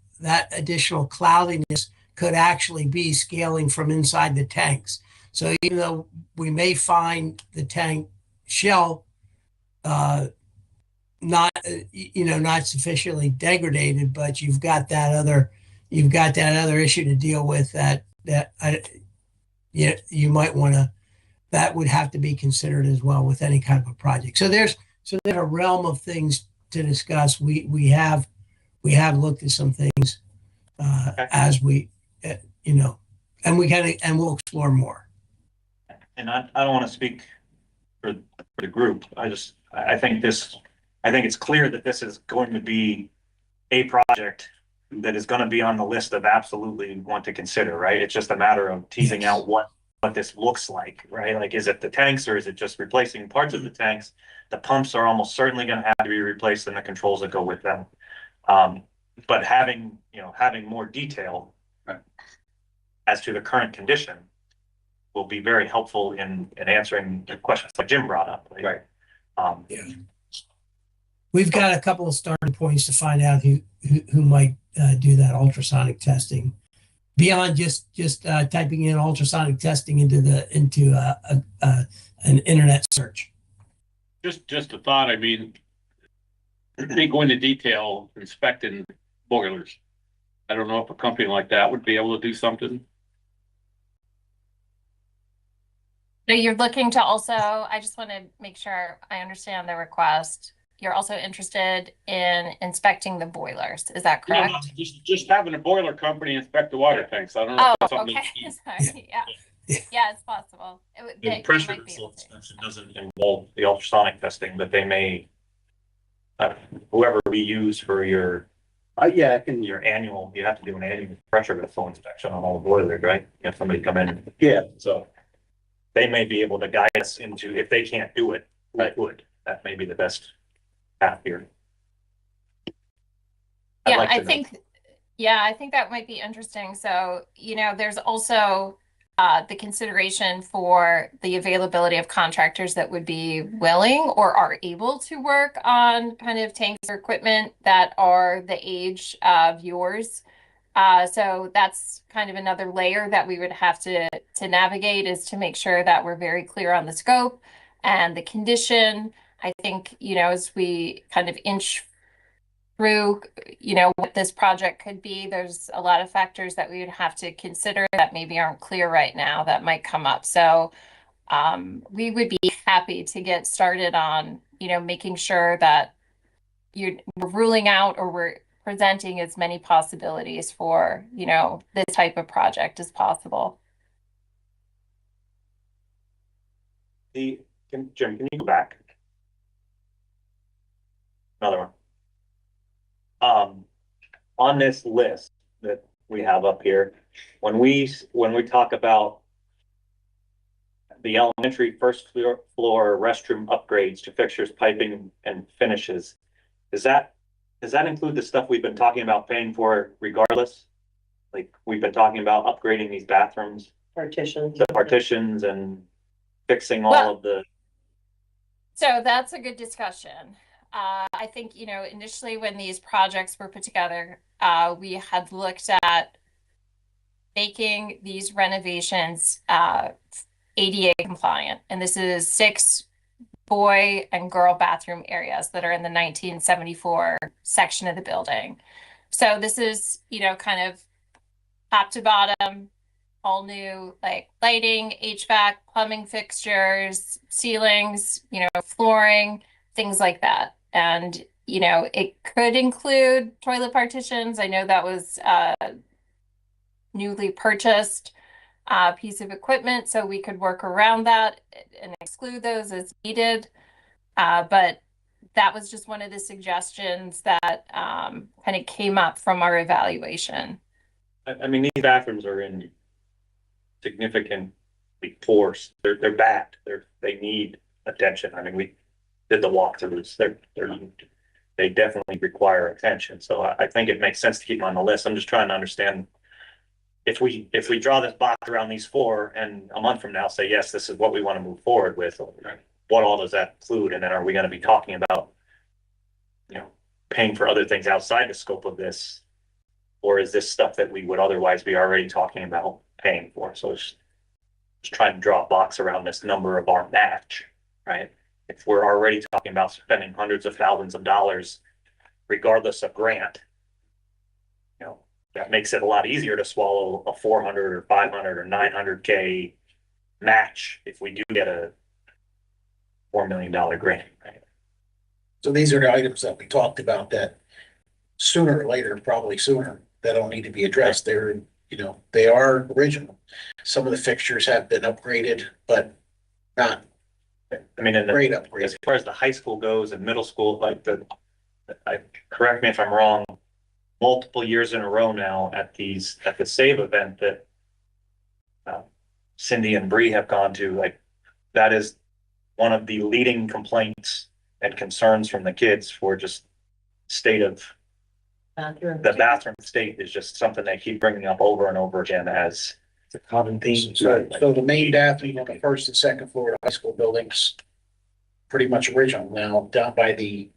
cloudiness could actually be scaling from inside the tanks. So even though we may find the tank shell not sufficiently degraded, but you've got that other, you've got that other issue to deal with you might want to, that would have to be considered as well with any kind of a project. So there's a realm of things to discuss. We have looked at some things as we, and we'll explore more. And I don't want to speak for the group. I think it's clear that this is going to be a project that is going to be on the list of absolutely want to consider, right? It's just a matter of teasing out what this looks like, right? Like, is it the tanks or is it just replacing parts of the tanks? The pumps are almost certainly going to have to be replaced and the controls that go with them. But having more detail as to the current condition will be very helpful in answering the questions like Jim brought up. Right. Yeah. We've got a couple of starting points to find out who might do that ultrasonic testing beyond just typing in ultrasonic testing into an internet search. Just a thought. I mean, they go into detail inspecting boilers. I don't know if a company like that would be able to do something. So you're looking to also, I just want to make sure I understand the request. You're also interested in inspecting the boilers. Is that No, correct? no, just having a boiler company inspect the water tanks. I don't know Oh, if that's something. okay. Sorry. Yeah, it's possible. The pressure vessel inspection doesn't involve the ultrasonic testing, but they may, whoever we use for your annual, you have to do an annual pressure vessel inspection on all the boilers, right? You have somebody come in. Yeah. So they may be able to guide us into, if they can't do it, we would. That may be the best path here. Yeah, I think that might be interesting. So, there's also the consideration for the availability of contractors that would be willing or are able to work on kind of tanks or equipment that are the age of yours. So that's kind of another layer that we would have to navigate, is to make sure that we're very clear on the scope and the condition. I think, as we kind of inch through, what this project could be, there's a lot of factors that we would have to consider that maybe aren't clear right now that might come up. So we would be happy to get started on, making sure that we're ruling out or we're presenting as many possibilities for, this type of project as possible. Jim, can you go back? Another one. On this list that we have up here, when we talk about the elementary first floor restroom upgrades to fixtures, piping, and finishes, does that include the stuff we've been talking about paying for regardless? Like, we've been talking about upgrading these bathrooms, Partitions. the partitions, and fixing all of the. So that's a good discussion. I think, initially when these projects were put together, we had looked at making these renovations ADA compliant. And this is 6 boy and girl bathroom areas that are in the 1974 section of the building. So this is, kind of top to bottom, all new, like lighting, HVAC, plumbing fixtures, ceilings, flooring, things like that. And, it could include toilet partitions. I know that was newly purchased piece of equipment, so we could work around that and exclude those as needed. But that was just one of the suggestions that kind of came up from our evaluation. I mean, these bathrooms are in significantly poor. They're bad. They need attention. I mean, we did the walkthroughs. They definitely require attention. So I think it makes sense to keep them on the list. I'm just trying to understand if we draw this box around these 4 and a month from now say, yes, this is what we want to move forward with, what all does that include? And then are we going to be talking about, paying for other things outside the scope of this? Or is this stuff that we would otherwise be already talking about paying for? So it's just trying to draw a box around this number of our match, right? If we're already talking about spending hundreds of thousands of dollars, regardless of grant, that makes it a lot easier to swallow a 400 or 500 or 900K match if we do get a $4 million grant. Right? So these are the items that we talked about that sooner or later, probably sooner, that'll need to be addressed. They're, you know, they are original. Some of the fixtures have been upgraded, but not I mean, great as upgrades. far as the high school goes and middle school, like correct me if I'm wrong, multiple years in a row now at the SAVE event that Cindy and Bree have gone to, like that is one of the leading complaints and concerns from the kids for just state of the bathroom state is just something they keep bringing up over and over again as It's a common theme. So the main bathroom on the first and second floor of high school buildings, pretty much original now, down by the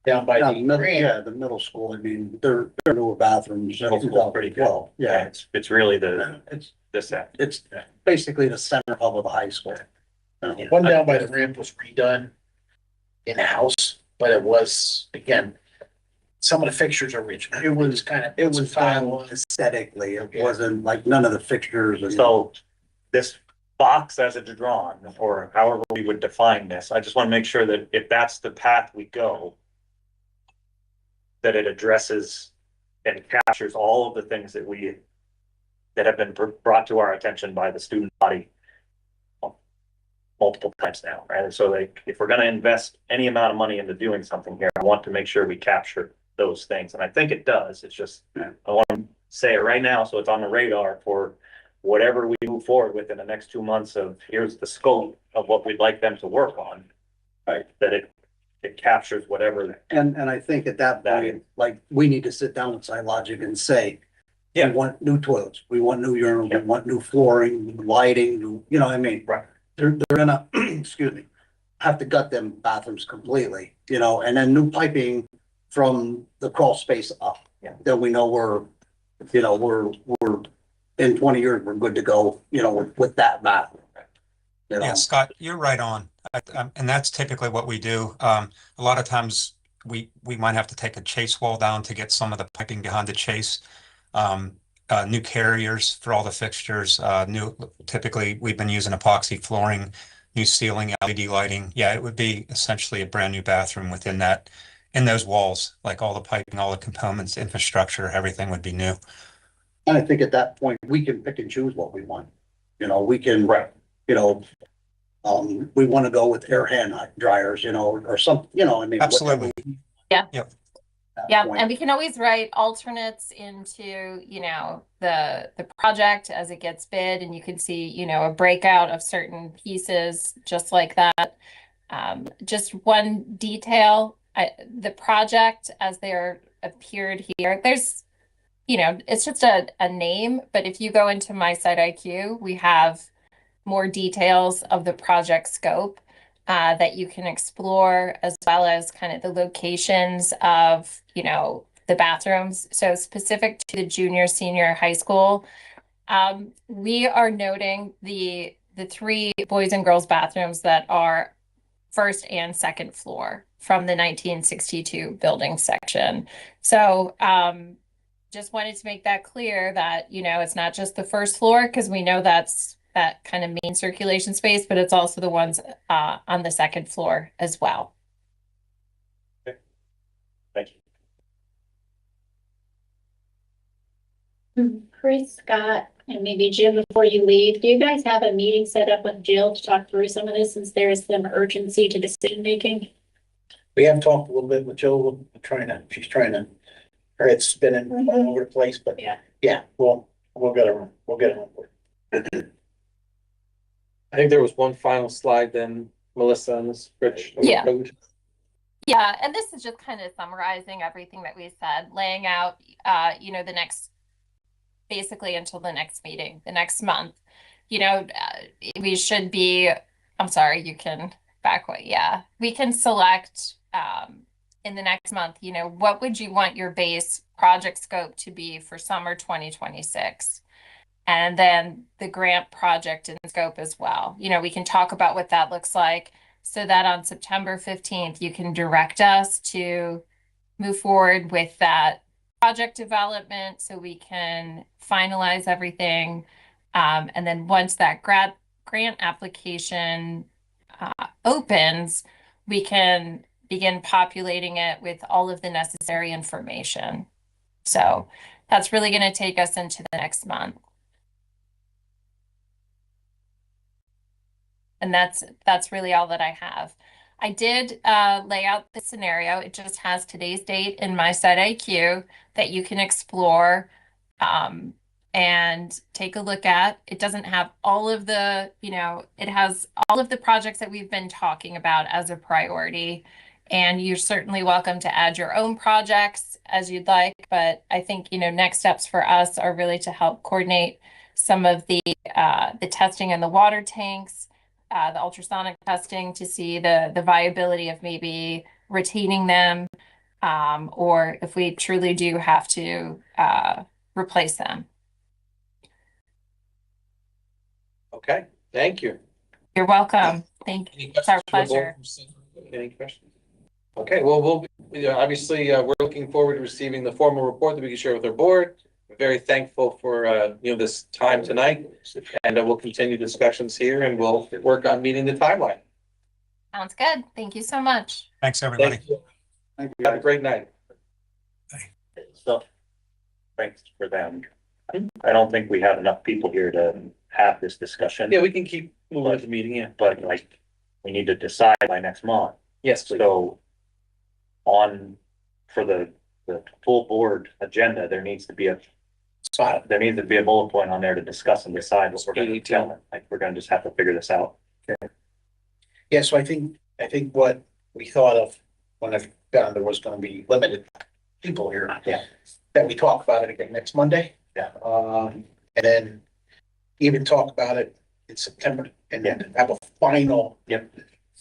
The middle school, I mean, they're newer bathrooms. Middle school's pretty good. Well, yeah, it's really the it's, this that. it's basically the center hub of the high school. one down by the ramp was redone in-house, but it was, again, some of the fixtures are original. It was kind of, It was done aesthetically, it wasn't like none of the fixtures and. So this box as it's drawn, or however we would define this, I just want to make sure that if that's the path we go, that it addresses and captures all of the things that have been brought to our attention by the student body multiple times now, right? And so like, if we're going to invest any amount of money into doing something here, I want to make sure we capture those things. And I think it does. It's just, I want to say it right now so it's on the radar for whatever we move forward with in the next 2 months of here's the scope of what we'd like them to work on. Right. That it captures whatever. And I think at that point, like, we need to sit down with Site Logic and say, Yeah. we want new toilets, we want new urinals, we want new flooring, new lighting, you know what I mean? Right. They're gonna, excuse me, have to gut them bathrooms completely, you know, and then new piping from the crawl space up. Yeah. Then we know we're in 20 years, we're good to go, you know, with that bathroom. You know? Yeah, Scott, you're right on. And that's typically what we do. A lot of times we might have to take a chase wall down to get some of the piping behind the chase. New carriers for all the fixtures, typically we've been using epoxy flooring, new ceiling, LED lighting. Yeah, it would be essentially a brand new bathroom within that, in those walls, like all the piping, all the components, infrastructure, everything would be new. And I think at that point, we can pick and choose what we want. You know, we can, Right. you know, we want to go with air hand dryers, you know, or some, you know, I mean. Absolutely. Yeah. Yep. Yeah, and we can always write alternates into, you know, the project as it gets bid, and you can see, you know, a breakout of certain pieces just like that. Just one detail, the project as they're appeared here, there's, you know, it's just a name, but if you go into My Site IQ, we have more details of the project scope that you can explore, as well as kind of the locations of, you know, the bathrooms. So specific to the junior, senior high school, we are noting the 3 boys and girls bathrooms that are first and second floor from the 1962 building section. So just wanted to make that clear that, you know, it's not just the first floor, because we know that's that kind of main circulation space, but it's also the ones on the second floor as well. Thank you. Chris, Scott, and maybe Jim, before you leave, do you guys have a meeting set up with Jill to talk through some of this, since there is some urgency to decision making? We have talked a little bit with Jill, she's trying to, her head's spinning all over the place, but yeah, we'll get her on board. I think there was one final slide then, Melissa, on this bridge. Yeah. Yeah, and this is just kind of summarizing everything that we said, laying out, you know, the next, basically until the next meeting, the next month. You know, we should be, I'm sorry, you can back away. Yeah, we can select in the next month, you know, what would you want your base project scope to be for summer 2026? And then the grant project and scope as well. You know, we can talk about what that looks like, so that on September 15th, you can direct us to move forward with that project development so we can finalize everything. And then once that grant application opens, we can begin populating it with all of the necessary information. So that's really going to take us into the next month. And that's really all that I have. I did lay out the scenario. It just has today's date in my site IQ that you can explore and take a look at. It doesn't have all of the, it has all of the projects that we've been talking about as a priority. And you're certainly welcome to add your own projects as you'd like. But I think, next steps for us are really to help coordinate some of the testing in the water tanks, the ultrasonic testing to see the viability of maybe retaining them, or if we truly do have to replace them. Okay, thank you. You're welcome. Thank Any you. It's our questions for the board? pleasure. Any questions? Okay, well, obviously, we're looking forward to receiving the formal report that we can share with our board. We're very thankful for, this time tonight, and we'll continue discussions here and we'll work on meeting the timeline. Sounds good. Thank you so much. Thanks, everybody. Thank you. Have a great night. So, thanks for them. I don't think we have enough people here to have this discussion. Yeah, we can keep moving with the meeting, yeah. But like, we need to decide by next month. Yes, please. So for the full board agenda, there needs to be a bullet point on there to discuss and decide what we're going to tell them. Like, we're going to just have to figure this out. Yeah, so I think what we thought of when I found there was gonna be limited people here. Yeah. That we talk about it again next Monday. Yeah. And then even talk about it in September and then have a final. Yep.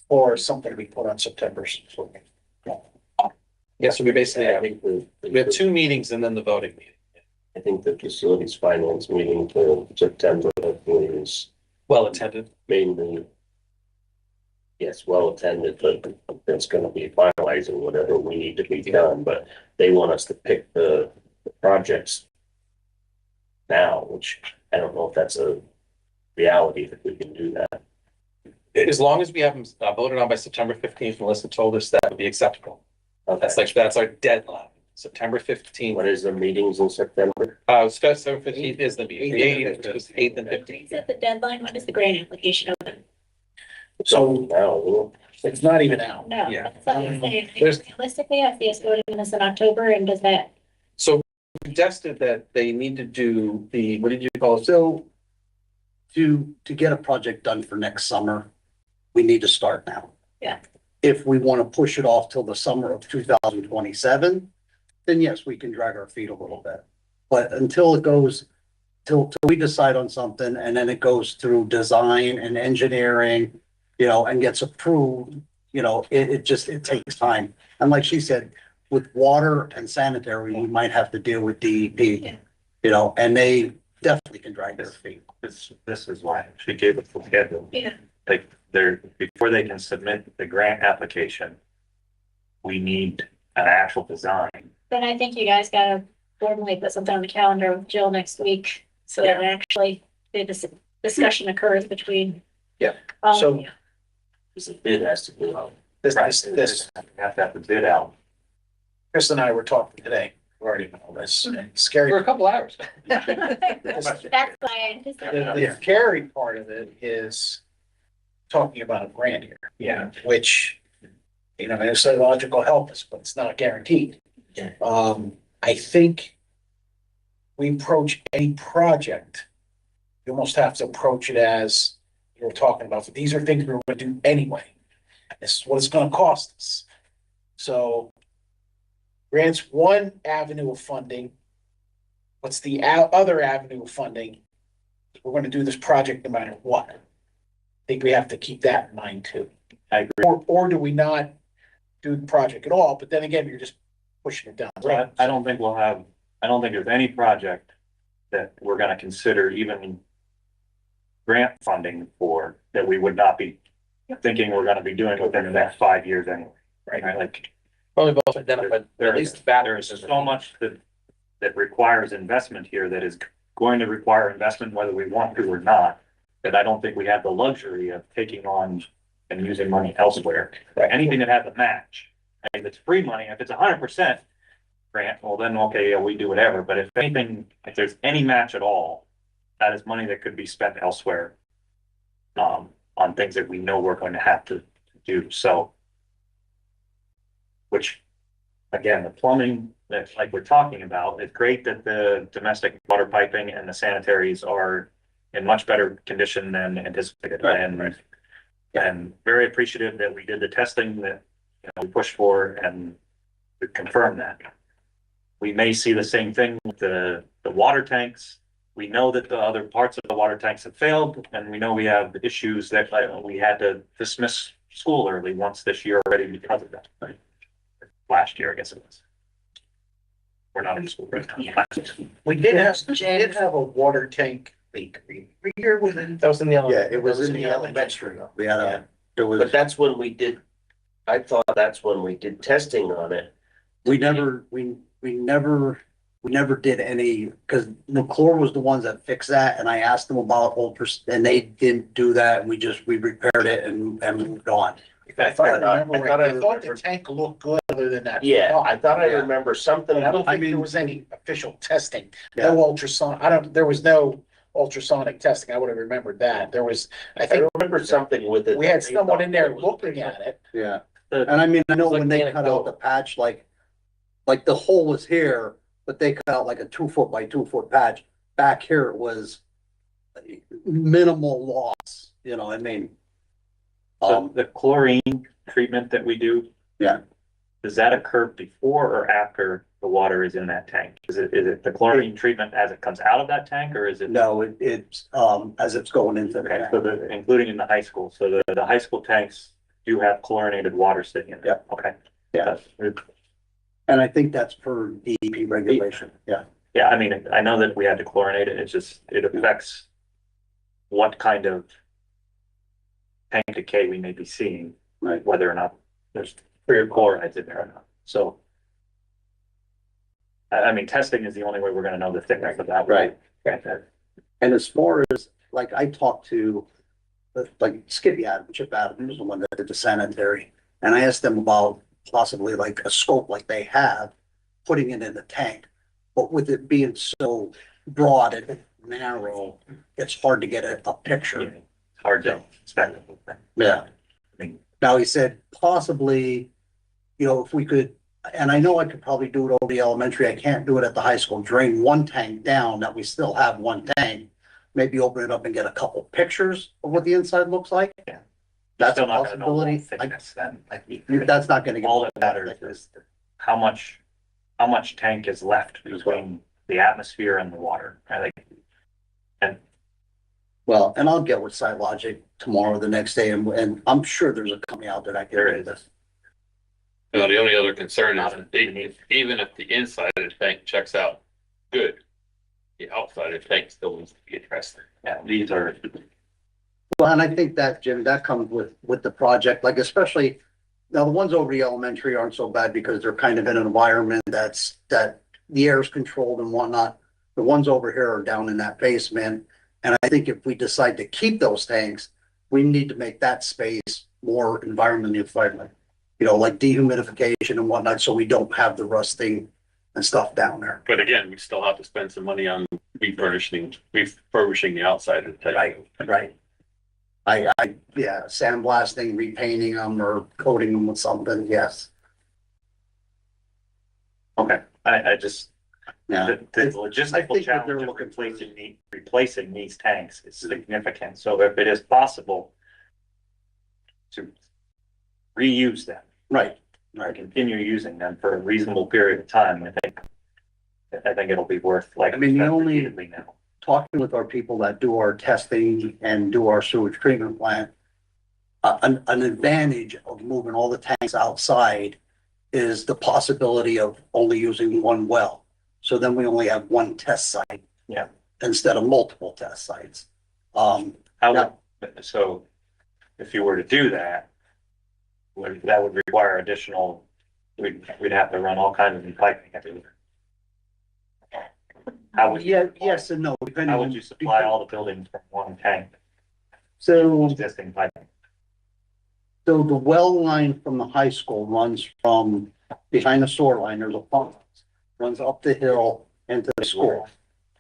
Or something to be put on September's. Yeah, so we basically, I think we have 2 meetings and then the voting meeting. I think the facilities finance meeting for September is Well attended. mainly, yes, well attended, but it's gonna be finalizing whatever we need to be done, but they want us to pick the projects now, which I don't know if that's a reality that we can do that. As long as we have them voted on by September 15th, Melissa told us that would be acceptable. That's our deadline, September 15th. What is the meetings in September? September 15th is the meeting, 8th and 15th. Is that the deadline? When is the grant application open? So Now, it's not even out. No. Yeah. That's what I'm saying. There's- Realistically, I see us voting on this in October, and does that, So we suggested that they need to do what did you call it? So to get a project done for next summer, we need to start now. Yeah. If we want to push it off till the summer of 2027, then yes, we can drag our feet a little bit. But until it goes, till we decide on something and then it goes through design and engineering, and gets approved, it takes time. And like she said, with water and sanitary, we might have to deal with DEP, and they definitely can drag their feet. This is why she gave us the schedule. yeah, Like, before they can submit the grant application, we need an actual design. then I think you guys gotta formally put something on the calendar with Jill next week, so that actually this discussion occurs between. Yeah. all of So- you. because the bid has to go out. This, Right. this, We have to have the bid out. Chris and I were talking today regarding all this scary. For a couple hours. That's why I anticipated. The scary part of it is talking about a grant here. Yeah. Which, it's a logical help us, but it's not guaranteed. Yeah. I think we approach any project, you almost have to approach it as you were talking about. These are things we're gonna do anyway. This is what it's gonna cost us. So grants one avenue of funding. What's the other avenue of funding? We're gonna do this project no matter what. I think we have to keep that in mind too. I agree. Or do we not do the project at all? But then again, you're just pushing it down. the road. I don't think there's any project that we're gonna consider even grant funding for, that we would not be thinking we're gonna be doing within the next 5 years anyway. Right, like, Probably both identified, there at least is batteries. so much that that requires investment here, that is going to require investment whether we want to or not, that I don't think we have the luxury of taking on and using money elsewhere. Anything that has a match, if it's free money, if it's 100% grant, well then, okay, yeah, we do whatever. But if anything, if there's any match at all, that is money that could be spent elsewhere, on things that we know we're going to have to do. So, which, again, the plumbing that like we're talking about, it's great that the domestic water piping and the sanitaries are in much better condition than anticipated. And very appreciative that we did the testing that, you know, we pushed for and we confirmed that. We may see the same thing with the water tanks. We know that the other parts of the water tanks have failed, and we know we have issues that we had to dismiss school early once this year already because of that. Right? Last year, I guess it was. We're not in school right now. We did have a water tank leak. Were you here when That was in the Yeah, it was in the elementary. We had Yeah. there was, But that's when we did, I thought that's when we did testing on it. we never did any, because McClure was the ones that fixed that, and I asked them about and they didn't do that, and we repaired it and moved on. I thought the tank looked good other than that. Yeah, I thought I Yeah. remember something. But I don't think there was any official testing. No ultrasound. There was no ultrasonic testing. I would have remembered that. There was, I I think remember something with it. we had someone in there looking at it. Yeah, and I mean, I know It's like when they cut out anecdotal. the patch, like the hole was here, but they cut out like a 2 foot by 2 foot patch. Back here it was minimal loss, you know, I mean. So the chlorine treatment that we do. Yeah. Does that occur before or after the water is in that tank? Is it the chlorine treatment as it comes out of that tank, or is it? No, it's, as it's going into the Okay, tank. so including in the high school, so the high school tanks do have chlorinated water sitting in there. Okay. Yeah. And I think that's per DEP regulation, yeah. Yeah, I mean, I know that we had to chlorinate it, it affects what kind of tank decay we may be seeing, Right. whether or not there's free chlorides in there or not, so. I mean, testing is the only way we're gonna know the thickness of that. Right. Okay. And as far as, like, I talked to, like, Skippy Adam, Chip Adam, was the one that did the sanitary, and I asked them about possibly like a scope like they have, putting it in the tank, but with it being so broad and narrow, it's hard to get a picture. It's hard to expect. Yeah. Now, he said possibly, you know, if we could, and I know I could probably do it over the elementary, I can't do it at the high school, drain one tank down, that we still have one tank. Maybe open it up and get a couple pictures of what the inside looks like. Yeah. That's a Still not gonna know possibility. the thickness then. That's not gonna get. All that matters is how much tank is left between the atmosphere and the water. I think. And Well, and I'll get with SiteLogic tomorrow, the next day, and I'm sure there's a company out there that can There do is. this. No, the only other concern is even if the inside of the tank checks out good, the outside of the tank still needs to be addressed. yeah, these are, Well, and I think that, Jim, that comes with the project, like especially, now the ones over the elementary aren't so bad because they're kind of in an environment that the air is controlled and whatnot. The ones over here are down in that basement. And I think if we decide to keep those tanks, we need to make that space more environmentally friendly. You know, like dehumidification and whatnot, so we don't have the rusting and stuff down there. But again, we still have to spend some money on refurbishing the outside of the tank. Right. Yeah, sandblasting, repainting them or coating them with something, yes. okay, I just, Yeah. the I logistical think what challenge they're of looking for is- replacing these tanks is significant, so if it is possible to reuse them, Right, or continue using them for a reasonable period of time, I think it'll be worth like. I mean, the only- repeatedly now. talking with our people that do our testing and do our sewage treatment plant, an advantage of moving all the tanks outside is the possibility of only using one well. So then we only have one test site. Yeah. Instead of multiple test sites. How would, so if you were to do that, that would require additional, we'd have to run all kinds of new piping everywhere. How would you, Yes and no, depending how on. would you supply all the buildings from one tank, So, existing pipe? so the well line from the high school runs from behind the sewer line, there's a pump, runs up the hill into the school.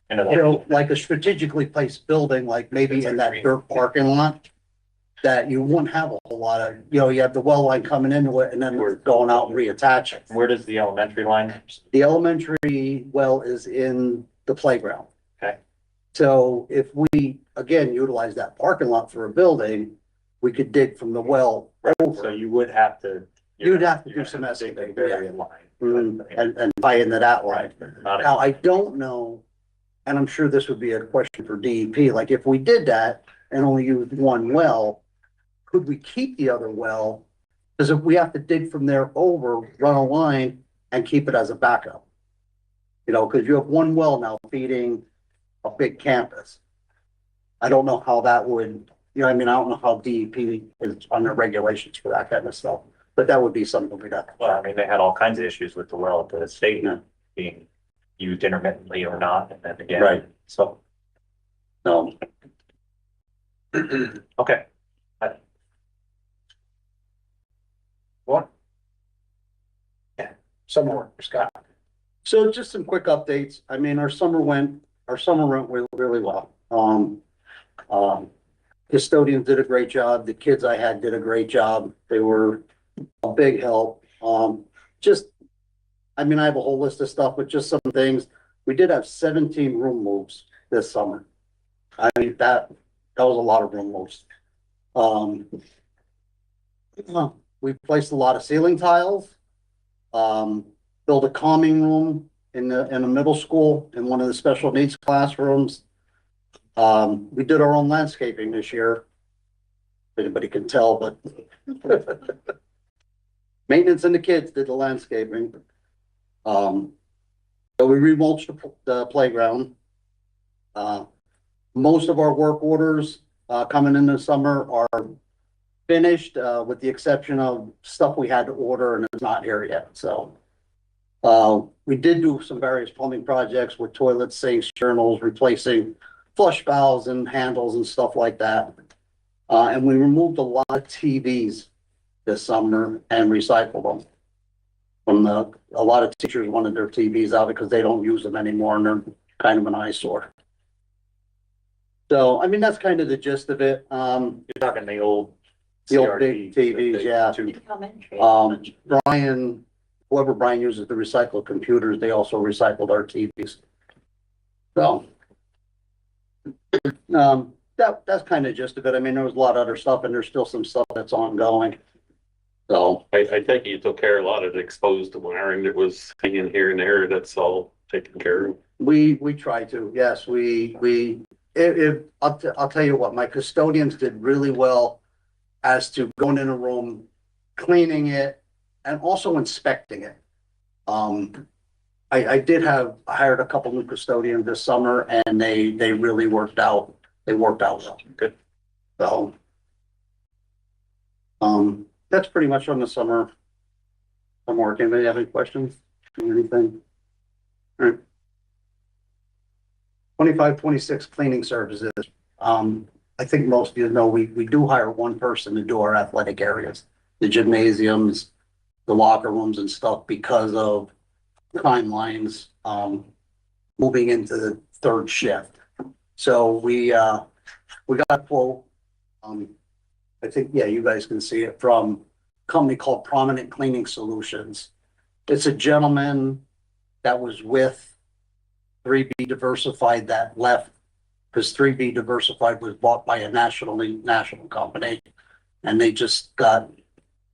Into You the, know, like a strategically placed building, like maybe in that dirt parking lot, that you wouldn't have a whole lot of, you know, you have the well line coming into it and then we're going out and reattaching. where does the elementary line? The elementary well is in the playground. Okay. So if we, again, utilize that parking lot for a building, we could dig from the well So over. you would have to. You'd have to do you're some gonna dig the excavating, very yeah. line. And tie into that line. Not Now, I don't know, and I'm sure this would be a question for DEP, like if we did that and only used one well, could we keep the other well? Because if we have to dig from there over, run a line and keep it as a backup. You know, because you have one well now feeding a big campus. I don't know how that would, you know, I mean, I don't know how DEP is on their regulations for that kind of stuff, but that would be something we'd have to. Well, I mean, they had all kinds of issues with the well at the state being used intermittently or not, and then again. Right. So, No, okay. What? some more, Scott. So just some quick updates. I mean, our summer went really well. Custodians did a great job. The kids I had did a great job. They were a big help. Just, I mean, I have a whole list of stuff, but just some things. We did have 17 room moves this summer. I mean, that was a lot of room moves. We placed a lot of ceiling tiles. Built a calming room in the middle school in one of the special needs classrooms. We did our own landscaping this year. If anybody can tell, but maintenance and the kids did the landscaping. So we remulched the playground. Most of our work orders coming in the summer are finished, with the exception of stuff we had to order and it's not here yet. So we did do some various plumbing projects with toilets, sinks, urinals, replacing flush valves and handles and stuff like that. And we removed a lot of TVs this summer and recycled them. A lot of teachers wanted their TVs out because they don't use them anymore and they're kind of an eyesore. So, I mean, that's kind of the gist of it. You're talking the old Big TVs, yeah. Brian, whoever Brian uses to recycle computers, they also recycled our TVs. So, that's kind of gist of it. I mean, there was a lot of other stuff and there's still some stuff that's ongoing. So, I think you took care of a lot of the exposed wiring that was hanging here and there. That's all taken care of. we try to, yes, I'll tell you what, my custodians did really well as to going in a room, cleaning it, and also inspecting it. I hired a couple new custodians this summer and they really worked out well. Good. So, that's pretty much on the summer work. Anybody have any questions? Anything? All right. 25-26 cleaning services. I think most of you know, we do hire one person to do our athletic areas, the gymnasiums, the locker rooms and stuff because of timelines, moving into the third shift. So we got a quote. I think, yeah, you guys can see it from a company called Prominent Cleaning Solutions. It's a gentleman that was with 3B Diversified that left because 3B Diversified was bought by a national company and they just got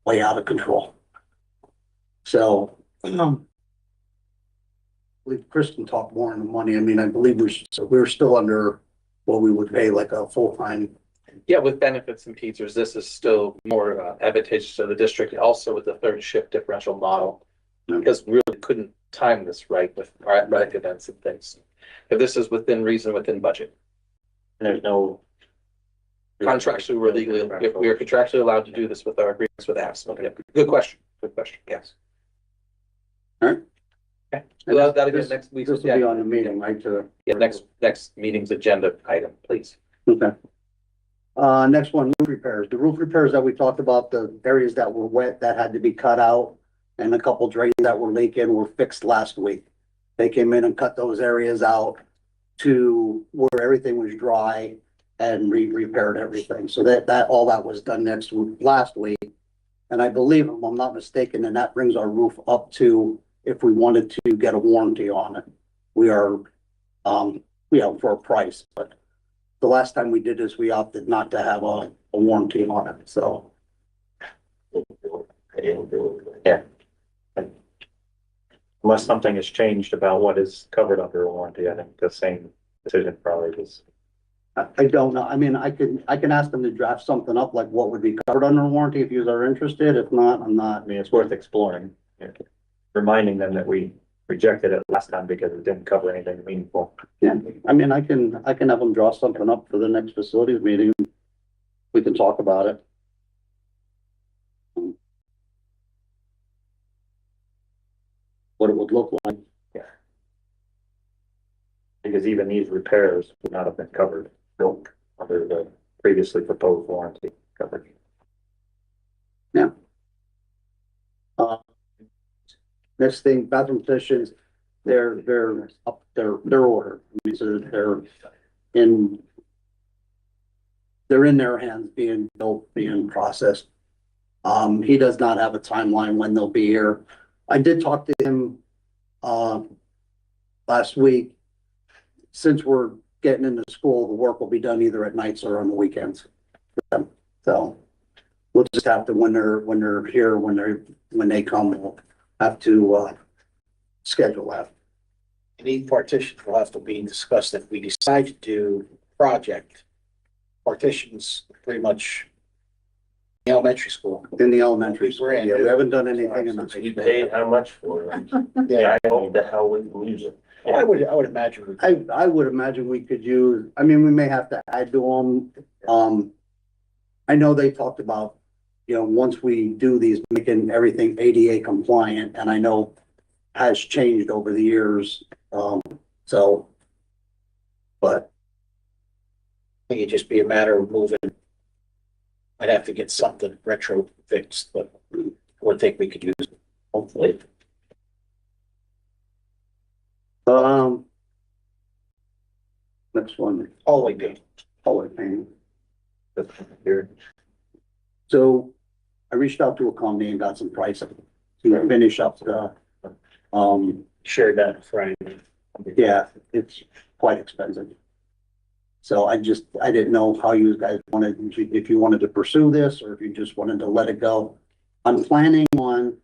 way out of control. So, I believe Chris can talk more on the money. I mean, I believe we're still under what we would pay like a full-time. Yeah, with benefits and features, this is still more advantageous to the district, also with the third shift differential model. Because we really couldn't time this right with our athletic events and things. If this is within reason, within budget. And there's no. Contractually, we're legally, if we are contractually allowed to do this with our agreements with AFSMA. Good question, yes. All right. Okay. Well, that'll be next week's. This will be on the meeting, right, Yeah, next meeting's agenda item, please. Okay. Next one, roof repairs. The roof repairs that we talked about, the areas that were wet that had to be cut out and a couple drains that were leaking were fixed last week. They came in and cut those areas out to where everything was dry and repaired everything. So all that was done last week. And I believe, if I'm not mistaken, and that brings our roof up to, if we wanted to get a warranty on it. We are, for a price, but the last time we did this, we opted not to have a warranty on it, so. Yeah. Unless something has changed about what is covered under a warranty, I think the same decision probably is. I don't know. I mean, I can ask them to draft something up, like what would be covered under a warranty if you are interested. If not, I'm not. I mean, it's worth exploring. Yeah. Reminding them that we rejected it last time because it didn't cover anything meaningful. Yeah, I mean, I can have them draw something up for the next facilities meeting. We can talk about it. What it would look like. Yeah. Because even these repairs would not have been covered, built under the previously proposed warranty coverage. Yeah. Next thing, bathroom petitions, they're up, they're ordered. These are, they're in their hands, being built, being processed. He does not have a timeline when they'll be here. I did talk to him last week. Since we're getting into school, the work will be done either at nights or on the weekends. So we'll just have to, when they're here, when they come, we'll have to schedule that. Any partitions will have to be discussed if we decide to do project. Partitions pretty much in elementary school. In the elementary school, yeah, we haven't done anything in the. You paid how much for it? Yeah, I hope the hell we can use it. I would imagine. I would imagine we could use, I mean, we may have to add to them. I know they talked about, once we do these, making everything ADA compliant, and I know has changed over the years. But I think it'd just be a matter of moving. I'd have to get something retro fixed, but I would think we could use it, hopefully. Next one, Hallway paint. hallway painting. So I reached out to a company and got some pricing to finish up the, Shared that Friday. yeah, it's quite expensive. So I didn't know how you guys wanted, if you wanted to pursue this or if you just wanted to let it go. I'm planning on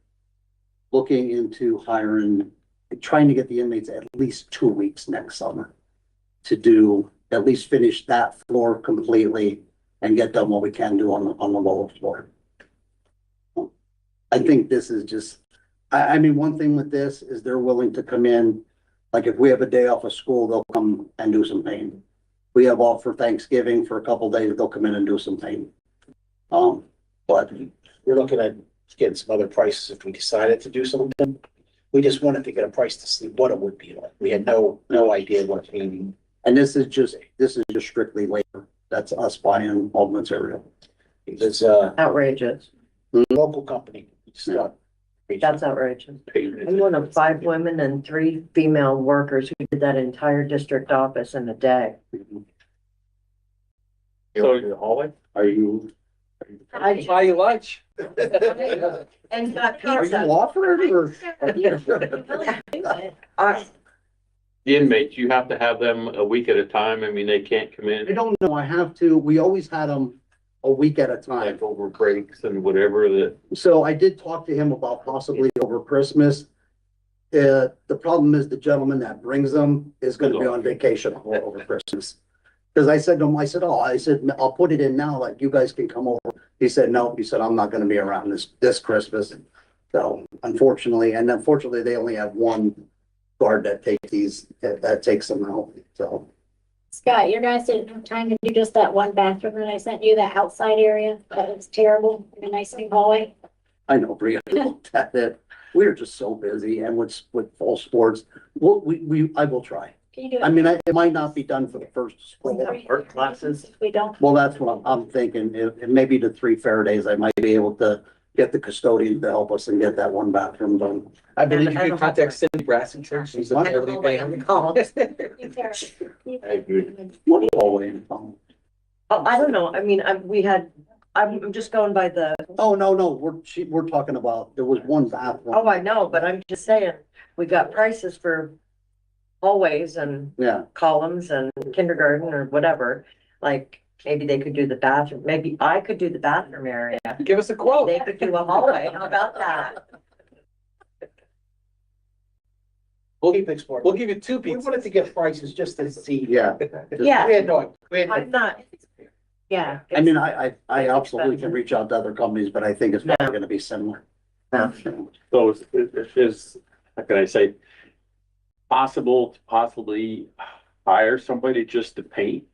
looking into trying to get the inmates at least 2 weeks next summer to at least finish that floor completely and get done what we can do on the lower floor. I think this is just, I mean, one thing with this is they're willing to come in, like if we have a day off of school, they'll come and do some painting. We have off for Thanksgiving for a couple days, they'll come in and do some painting. But We're looking at getting some other prices if we decided to do something. We just wanted to get a price to see what it would be like. We had no idea what painting. and this is just strictly labor. That's us buying all the material. It's Outrageous. local company. It's not. That's outrageous. I'm one of 5 women and 3 female workers who did that entire district office in a day. So the hallway? Are you Buy you lunch. And got Are you pizza. offering or? The inmates, you have to have them a week at a time. I mean, they can't come I in don't know. I have to. We always had them a week at a time. like over breaks and whatever that. So I did talk to him about possibly over Christmas. The problem is the gentleman that brings them is gonna be on vacation over Christmas. Cause I said to him, I said, I'll put it in now, like you guys can come over. He said, no, he said, I'm not gonna be around this Christmas. So unfortunately, they only have one guard that takes them out, so. Scott, your guys didn't have time to do just that one bathroom that I sent you, that outside area, that was terrible, in a nice new hallway. I know, Bria, looked at it. we're just so busy and with fall sports, I will try. Can you do it? I mean, it might not be done for the first spring. Art classes. If we don't. Well, that's what I'm thinking. If maybe the 3 fair days, I might be able to get the custodian to help us and get that one bathroom done. I believe you can contact Cindy Brassington. She's a elderly fan. I agree. One hallway in town. Oh, I don't know. I mean, I'm just going by the, Oh, no, we're talking about, there was one bathroom. oh, I know, but I'm just saying, we got prices for hallways and Yeah, columns and kindergarten or whatever. Like, maybe they could do the bathroom, maybe I could do the bathroom area. Give us a quote. They could do a hallway. How about that? We'll, Keep exploring. we'll give you 2 We pizzas. wanted to get prices just to see. yeah. Yeah. We had no, we had. I'm not, yeah. I mean, I absolutely can reach out to other companies, but I think it's probably gonna be similar. No. So it is, how can I say, possible to possibly hire somebody just to paint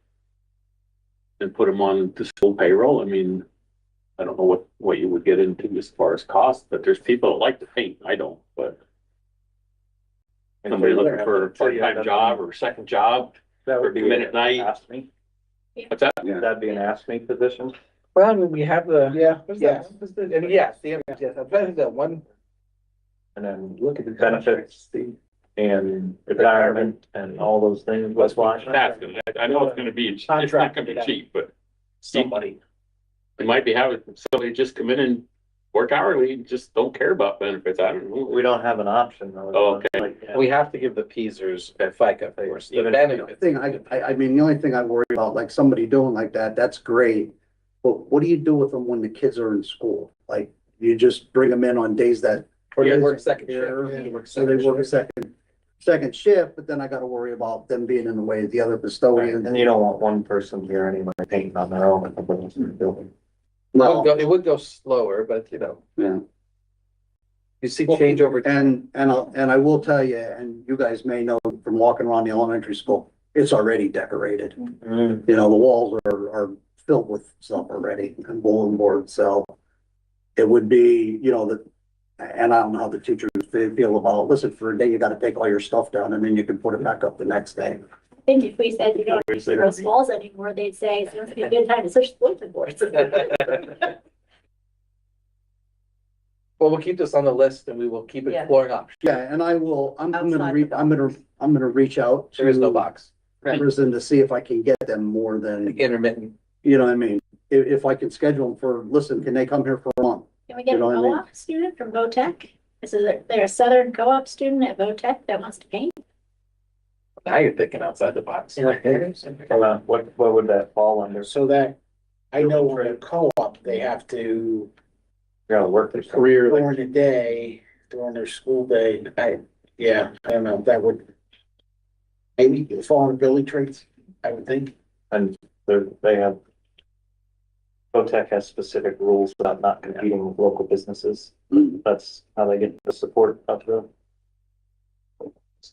and put them on the school payroll? I mean, I don't know what you would get into as far as cost, but there's people that like to paint. I don't, but somebody looking for a part-time job or a second job That for would be minute night. Ask me. What's that? Yeah. That'd be an ask me position. Well, I mean, we have the. Yeah, Yes. And yes, I bet that one. And then look at the benefits and retirement and all those things. What's why? I know it's gonna be, it's not gonna be cheap, but Somebody. it might be having somebody just come in and work hourly, and just don't care about benefits. I don't know. We don't have an option though. Oh, okay. Like, yeah. We have to give the Peasers at FICA, of course, the The benefits. thing, I mean, the only thing I worry about, like somebody doing like that, that's great. But what do you do with them when the kids are in school? Like, you just bring them in on days that. Or they kids work are second here, shift. So they work a second shift, but then I gotta worry about them being in the way of the other custodians. And you don't want one person here anyway painting on their own if the building's in the building. Well, It would go slower, but you know, yeah. you see change over. And I will tell you, and you guys may know from walking around the elementary school, it's already decorated. Mm. You know, the walls are filled with stuff already and bulletin boards, so. It would be, you know, and I don't know how the teachers feel about, listen, for a day, you gotta take all your stuff down and then you can put it back up the next day. I think if we said you don't use those walls anymore, they'd say it's gonna be a good time to switch bulletin boards. Well, we'll keep this on the list and we will keep Yeah. exploring options. Yeah, and I'm gonna Outside the I'm gonna reach out. There is no to box. Prison to see if I can get them more than, Intermittent. you know what I mean? If I can schedule them for, listen, can they come here for a month? Can we get a You know what I mean? co-op student from VOTech? They're a Southern co-op student at VOTech that wants to paint? Now you're thinking outside the box. What would that fall under? So that, I know for a co-op, they have to, You gotta work their Career, like, during the day, during their school day, I don't know, that would maybe fall under building trades, I would think. And they have. VOTech has specific rules about not competing with local businesses. That's how they get the support of the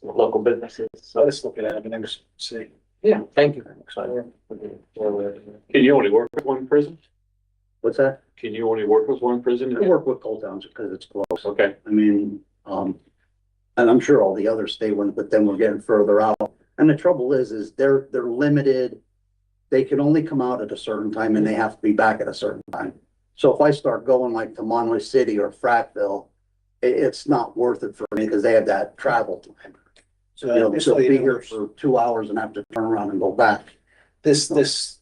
local businesses. So let's look at it, and then just see. yeah, thank you. So, Can you only work with one prison? What's that? Can you only work with one prison? I work with Cold Towns because it's close. Okay, I mean, and I'm sure all the others stay one, but then we're getting further out. And the trouble is they're limited. They can only come out at a certain time and they have to be back at a certain time. So if I start going like to Monroe City or Frackville, it's not worth it for me because they have that travel time. So You know, just they'll so you be know, here for 2 hours and have to turn around and go back. this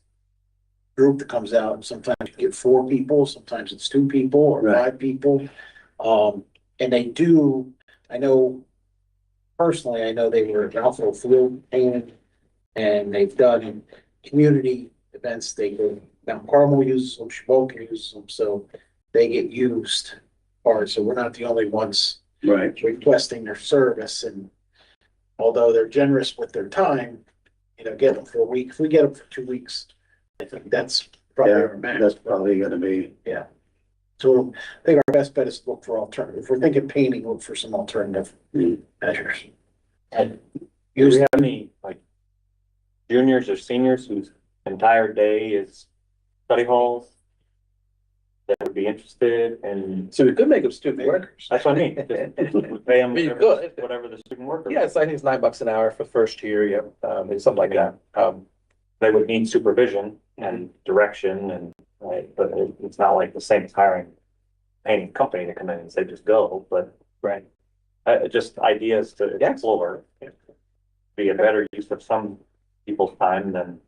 group that comes out, sometimes you get 4 people, sometimes it's 2 people or Right. 5 people. And they do, I know, personally, I know they were at Alpha Field painted, and they've done community events. They go, Mount Carmel uses them, Shaboka uses them, so they get used. So we're not the only ones Right. requesting their service, and although they're generous with their time, you know, get them for a week. If we get them for 2 weeks, I think that's probably Yeah, our max. that's probably gonna be, So I think our best bet is to look for alternative. If we're thinking painting, look for some alternative measures. do we have any like juniors or seniors whose entire day is study halls? that would be interested in, So we could make them student workers. that's what I mean. Just pay them You could. whatever the student worker. Yes, I think it's $9 an hour for first year, yeah, it's something like that. They would need supervision and direction and, right, but it's not like the same as hiring a painting company to come in and say, just go, but. Right. Just ideas to explore. Be a better use of some people's time than,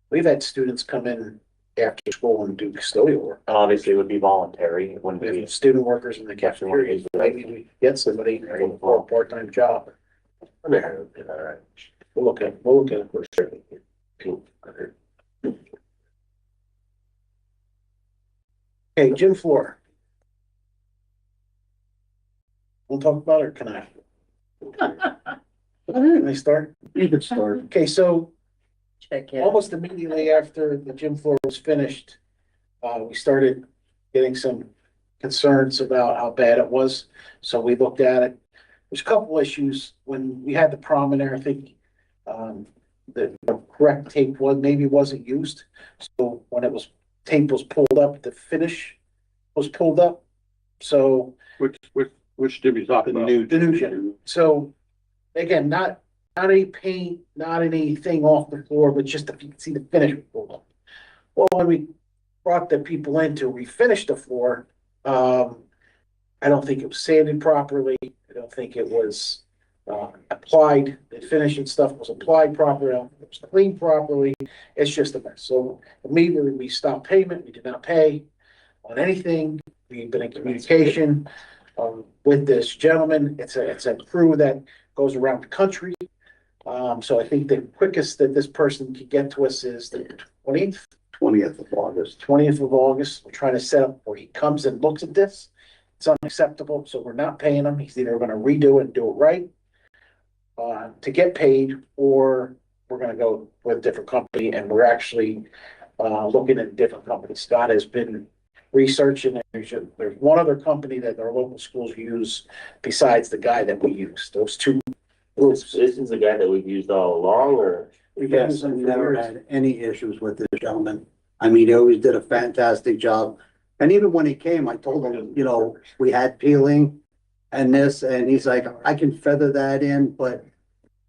We've had students come in after school and do custodial work. and obviously it would be voluntary, it wouldn't We be. have student workers in the cafeteria, maybe we get somebody for a part-time job. All right. We'll look at it for sure. Okay, gym floor. We'll talk about it, or can I? Can I start? You could start. Okay, so Check in. almost immediately after the gym floor was finished, we started getting some concerns about how bad it was. So we looked at it. There's a couple issues. When we had the prom in there, I think the correct tape maybe wasn't used. So when tape was pulled up, the finish was pulled up. So Which did we talk about? the new gym. So again, not any paint, not anything off the floor, but just if you can see the finish pulled up. Well, when we brought the people in to refinish the floor, I don't think it was sanded properly. I don't think it was applied. The finishing stuff was applied properly. I don't think it was cleaned properly. It's just a mess. So immediately we stopped payment. We did not pay on anything. We've been in communication with this gentleman. It's a crew that goes around the country. So I think the quickest that this person could get to us is the 20th. 20th of August. 20th of August. We're trying to set up where he comes and looks at this. It's unacceptable, so we're not paying him. He's either gonna redo it and do it right to get paid, or we're gonna go with a different company, and we're actually looking at different companies. Scott has been researching, and there's one other company that our local schools use besides the guy that we use. Those two groups. This is the guy that we've used all along, or? Yes, I've never had any issues with this gentleman. I mean, he always did a fantastic job. And even when he came, I told him, you know, we had peeling and this, and he's like, I can feather that in, but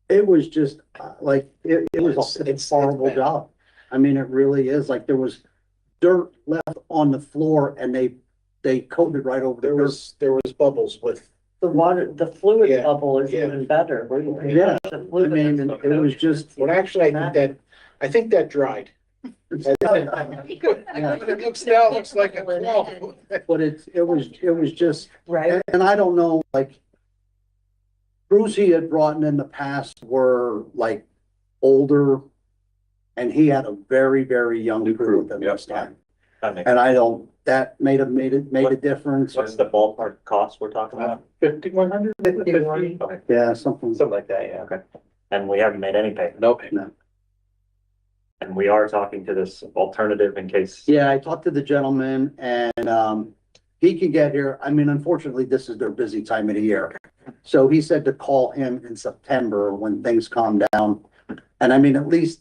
it was just like, it was a horrible job. I mean, it really is. Like, there was dirt left on the floor and they coated right over There was bubbles with The water, the fluid Yeah, bubble is yeah. even better. Yeah, The I fluid mean, is- it was just, Well, actually, I think that dried. But it looks like a claw. but it was just, Right, and I don't know, like, crews he had brought in the past were like older, and he had a very, very young crew at this time. And I don't, that made a difference. What's the ballpark cost we're talking about? 5,100? 51. Yeah, something. Something like that, yeah. Okay. And we haven't made any payment, No payment. and we are talking to this alternative in case. Yeah, I talked to the gentleman and, he could get here. I mean, unfortunately, this is their busy time of the year. So he said to call him in September when things calm down. And I mean, at least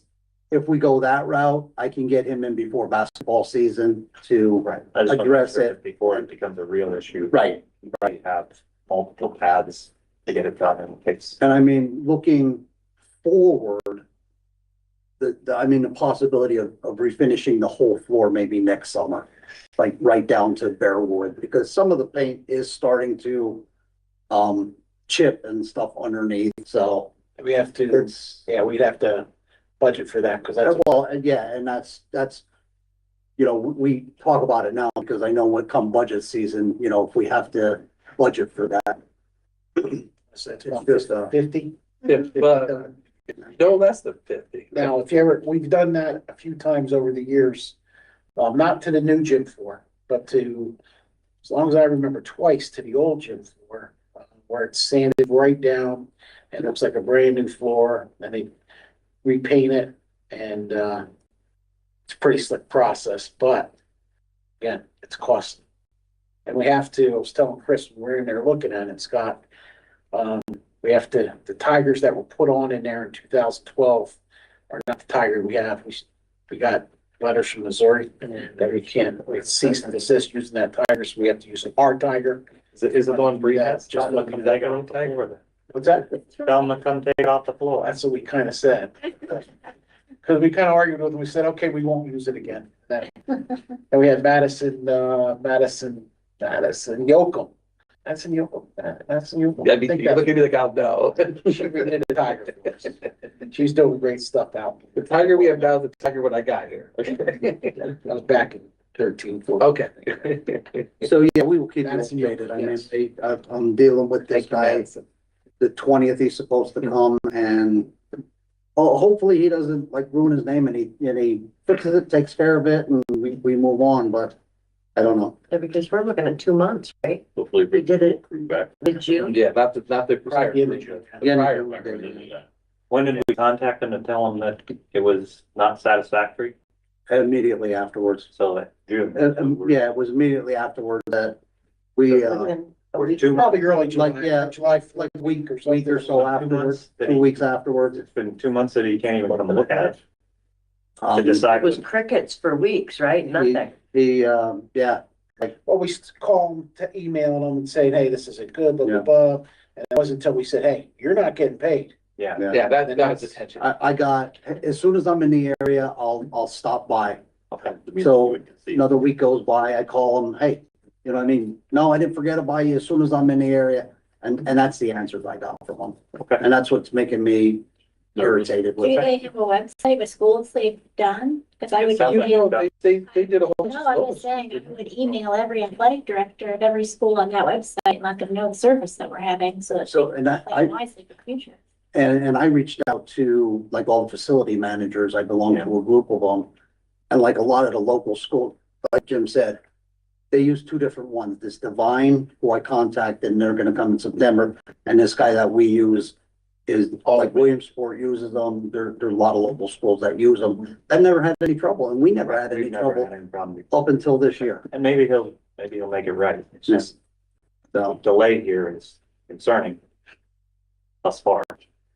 if we go that route, I can get him in before basketball season to Right. I just wanna make address sure it. that before it becomes a real issue. Right. We have multiple paths to get it done in case. And I mean, looking forward, the possibility of refinishing the whole floor maybe next summer, like right down to bare wood, because some of the paint is starting to chip and stuff underneath, so We have to, it's, we'd have to budget for that, because that's, well, yeah, and that's, you know, we talk about it now because I know when come budget season, you know, if we have to budget for that. it's It's just, 50. No less than 50. Now, we've done that a few times over the years, not to the new gym floor, but as long as I remember, twice to the old gym floor, where it's sanded right down and looks like a brand new floor, and they repaint it, and it's a pretty slick process, but again, it's costly. And I was telling Chris, when we're in there looking at it, Scott, the tigers that were put on in there in 2012 are not the tiger we have. We got letters from Missouri that we can't, it's cease and desist using that tiger, so we have to use our tiger. Is it the one Bree has? Just Tell them to come take it off the floor. What's that? Tell them to come take it off the floor. That's what we kind of said. Because we kind of argued with them, we said, okay, we won't use it again. Then and we had Madison Yoakum. That's in Yoakum. That's in Yoakum. Yeah, you look at me like I'll know. She redid the tiger for us. She's doing great stuff out. The tiger we have now is the tiger when I got here. That was back in 13, 14. Okay. So, yeah, we will keep you Madison, updated. I mean, yes. I'm dealing with this Thank you, guy. Madison. The 20th, he's supposed to come and hopefully he doesn't like ruin his name and he fixes it, takes care of it and we move on, but I don't know. Yeah, because we're looking at 2 months, right? Hopefully. We did it Back. in June. Yeah, not the prior. Yeah, the- Yeah, Prior. When did we contact them to tell them that it was not satisfactory? Immediately afterwards. So that June. Yeah, it was immediately afterward that we, Within a week. Probably early July, Like, yeah. July, like a week or something. week or so afterwards, 2 weeks afterwards. It's been 2 months that he can't even come look at it to Um, decide. It was crickets for weeks, right? Nothing. yeah, Well, we call them, to email them and say, hey, this isn't good, blah, blah, Yeah. blah. And it wasn't until we said, hey, you're not getting paid. Yeah. Yeah, that got his attention. I got, as soon as I'm in the area, I'll stop by. Okay. So, another week goes by, I call them, hey, you know what I mean? No, I didn't forget about you as soon as I'm in the area. And that's the answers I got from them. Okay. And that's what's making me irritated Do with it. they have a website with schools they've done? Because I would Sounds like email, They did a whole. no, I was saying, I would email every athletic director of every school on that website and let them know the service that we're having, so that So, they and can I, plan wisely for the future. and I reached out to like all the facility managers. I belong to a group of them. And like a lot of the local school, like Jim said, they use 2 different ones. This Divine, who I contacted, and they're gonna come in September, and this guy that we use is like Williamsport uses them. There are a lot of local schools that use them. I've never had any trouble, and we never had any We've never trouble had any problem before. up until this year. And maybe he'll make it right. It's just So, delay here is concerning thus far.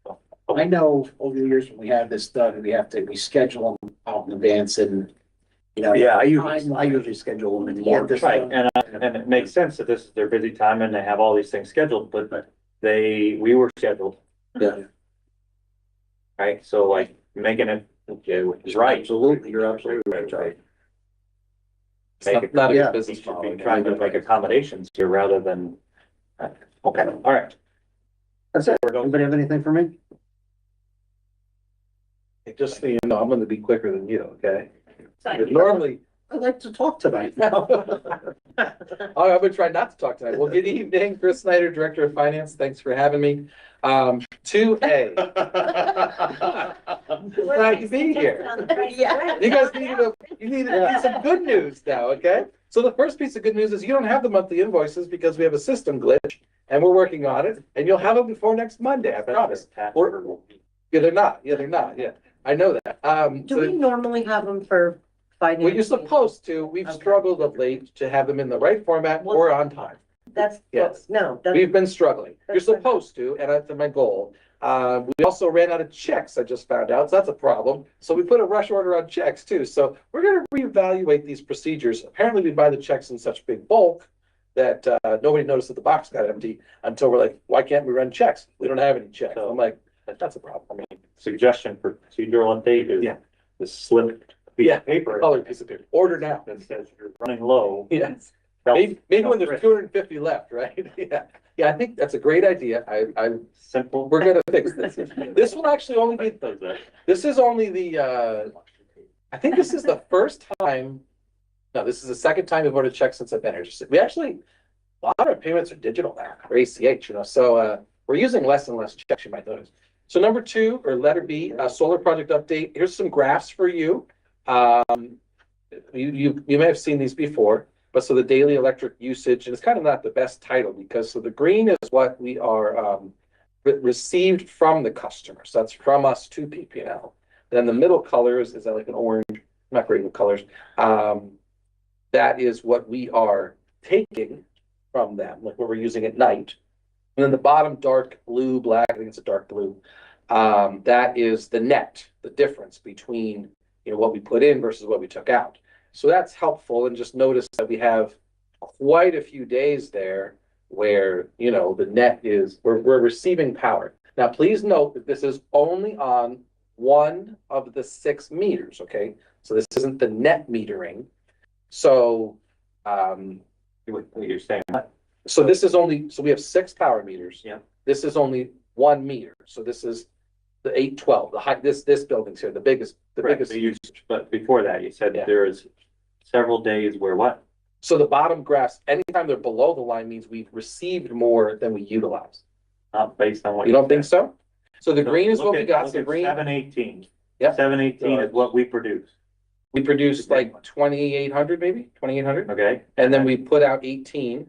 So, I know over the years when we have this done, we schedule them out in advance and, you know. yeah, I usually schedule them in the Yeah, morning. this- Right, and it makes sense that this is their busy time and they have all these things scheduled, but we were scheduled. Yeah. Right, so like making it, okay, which is right. Absolutely, you're absolutely right, Charlie. Make it, Not a Yeah. good business should be model. trying to make accommodations here rather than, okay, all right. That's it. Anybody have anything for me? Just so you know, I'm gonna be quicker than you, okay? So Normally, I'd like to talk tonight. I'm gonna try not to talk tonight. Well, good evening, Chris Snyder, Director of Finance. Thanks for having me. 2A. Glad to be here. Yeah. You guys need some good news now, okay? So the first piece of good news is you don't have the monthly invoices because we have a system glitch and we're working on it and you'll have them before next Monday, I promise. Yeah, they're not. Yeah, I know that. Do we normally have them for finance? Well, you're supposed to. We've Okay. struggled of late to have them in the right format or on time. That's, Yes. no, that's, We've been struggling. You're That's fine. supposed to, and that's my goal. We also ran out of checks, I just found out, so that's a problem. So we put a rush order on checks too. So we're gonna reevaluate these procedures. Apparently, we buy the checks in such big bulk that nobody noticed that the box got empty until we're like, why can't we run checks? We don't have any checks. I'm like, that's a problem. I mean, suggestion for procedural update is Yeah. the slip piece Yeah, of paper Colored piece of paper. Order now. that says you're running low. Yes. Felt- Maybe when felt there's risk. 250 left, right? Yeah, I think that's a great idea. Simple. We're gonna fix this. This will actually only be, this is only the, I think this is the first time, no, this is the second time we've ordered checks since I've been here. We actually, a lot of our payments are digital now, or ACH, so we're using less and less checks, you might notice. So number 2, or letter B, solar project update. Here's some graphs for you. You may have seen these before, but so the daily electric usage, and it's kind of not the best title because so the green is what we are received from the customer. So that's from us to PPL. Then the middle colors is like an orange, I'm not great with colors. That is what we are taking from them, like what we're using at night. And then the bottom dark blue, black, I think it's a dark blue. That is the net, the difference between you know, what we put in versus what we took out. So that's helpful, and just notice that we have quite a few days there where, you know, the net is, we're receiving power. Now, please note that this is only on one of the 6 meters, okay? So this isn't the net metering. So, You're saying what? so this is only, so we have 6 power meters. Yeah. This is only 1 meter. So this is the 812, the height, this building's here, the biggest, Correct. So but before that, you said Yeah. there is several days where what? So the bottom graphs, anytime they're below the line means we've received more than we utilize. Not based on what. You don't think so? So the So green is look what we at- got, look the at green, 718. Yep. 718 is what we produce, we produced like 2,800 maybe, 2,800. okay? And then we put out 18.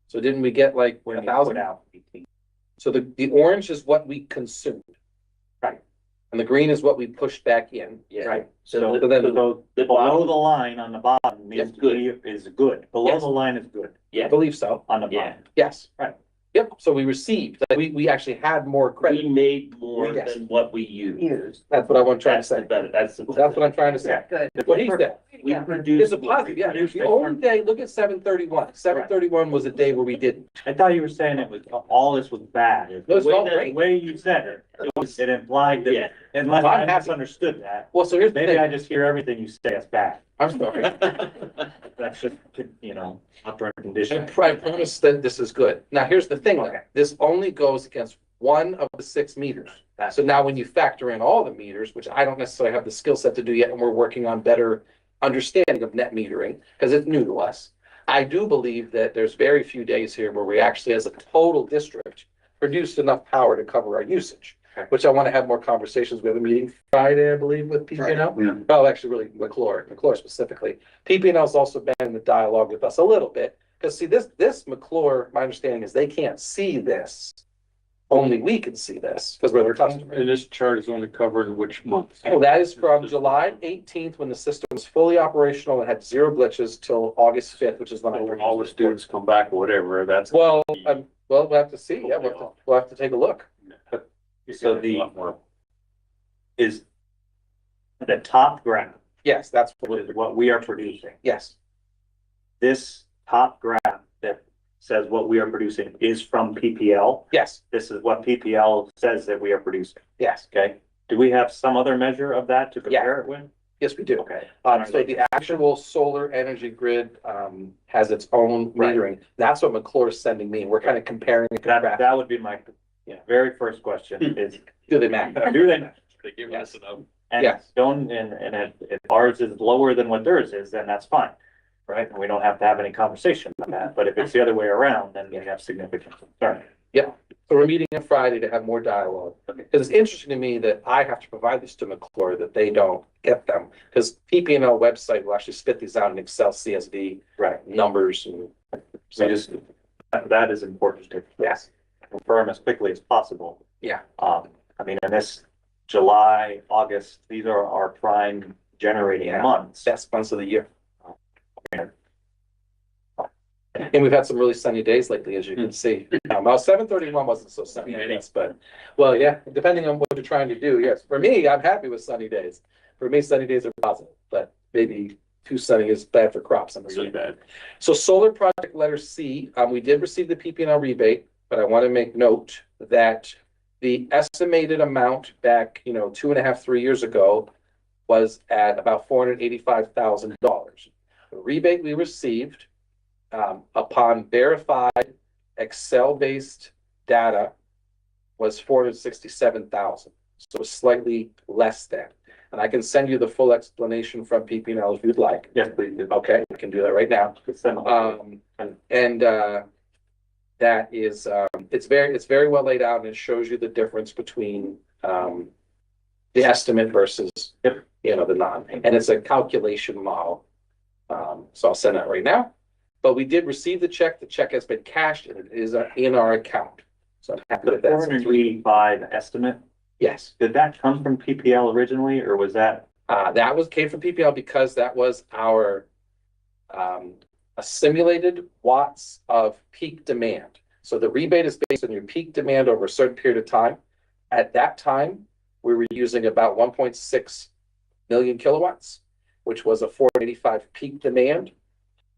So didn't we get like When we 1,000? put out 18. So the orange is what we consumed. Right. And the green is what we pushed back in. Yeah. Right, So so then- below the line on the bottom Yes. is good, below Yes. the line is good, I believe so. on the Yeah. bottom. Yes. Right. Yep. So we received, like, we actually had more credit. We made more Yes. than what we used. Used. That's what I want to try to That's the say. better, that's the. That's what I'm trying to say. Good. That's what he said. We Yeah. produced. It's a positive, yeah. The only day, look at 731. 731 was a day where we didn't. I thought you were saying it was, all this was bad. No, it's The way all that- great. The way you said it implied Yeah. that, unless I'm I happy. misunderstood that. Well, so here's the Maybe I thing. just hear everything you say as bad. I'm sorry. That's just, you know, operant I condition. promise that this is good. Now, here's the thing, though. Okay. This only goes against one of the 6 meters. So now when you factor in all the meters, which I don't necessarily have the skill set to do yet, and we're working on better understanding of net metering, because it's new to us. I do believe that there's very few days here where we actually, as a total district, produced enough power to cover our usage, Okay. which I want to have more conversations. We have a meeting Friday, I believe, with PPNL. Yeah. Oh, actually, really, McClure specifically. PPNL's also been in the dialogue with us a little bit, because see, this McClure, my understanding is they can't see this. Only we can see this, because we're their customer. And this chart is only covering which month? Oh, that is from July 18th, when the system was fully operational and had 0 glitches, till August 5th, which is when I. When all the students come back or whatever, that's. Well, we'll have to see. Yeah, we'll have to take a look. So is the top graph Yes, that's is what we are producing. yes. This top graph that says what we are producing is from PPL. Yes, This is what PPL says that we are producing, yes, okay? Do we have some other measure of that to compare it with? yes, we do. Okay. So the actual solar energy grid has its own Right. metering. That's what McClure is sending me. We're kind of comparing and That, contrasting. that would be my very first question is, Do they match? do they? Yes. And Yes. don't, and if ours is lower than what theirs is, then that's fine. Right? And we don't have to have any conversation on that. But if it's the other way around, then we have significant concern. So we're meeting on Friday to have more dialogue. Because it's interesting to me that I have to provide this to McClure, that they don't get them. Because PPNL website will actually spit these out in Excel CSV Right. numbers and. So just, that is important to Yes. confirm as quickly as possible. Yeah. I mean, in this July, August, these are our prime generating Yeah. months. Best months of the year. And we've had some really sunny days lately, as you can see. Well, 731 wasn't so sunny, I guess, but, well, yeah, depending on what you're trying to do, yes. For me, I'm happy with sunny days. For me, sunny days are positive, but maybe too sunny is bad for crops. I'm Really assuming. bad. So solar project letter C, we did receive the PPNL rebate, but I want to make note that the estimated amount back, 2.5, 3 years ago was at about $485,000. The rebate we received upon verified Excel-based data was 467,000. So it's slightly less than. And I can send you the full explanation from PPNL if you'd like. Yes, please do. Okay, I can do that right now. That is, it's very well laid out, and it shows you the difference between the estimate versus Yep. the non, and it's a calculation model. So I'll send that right now. But we did receive the check. The check has been cashed, and it is in our account. So I'm happy The with that. 485 estimate, Yes, did that come from PPL originally, or was that? came from PPL because that was our a simulated watts of peak demand. So the rebate is based on your peak demand over a certain period of time. At that time, we were using about 1.6 million kilowatts, which was a 485 peak demand.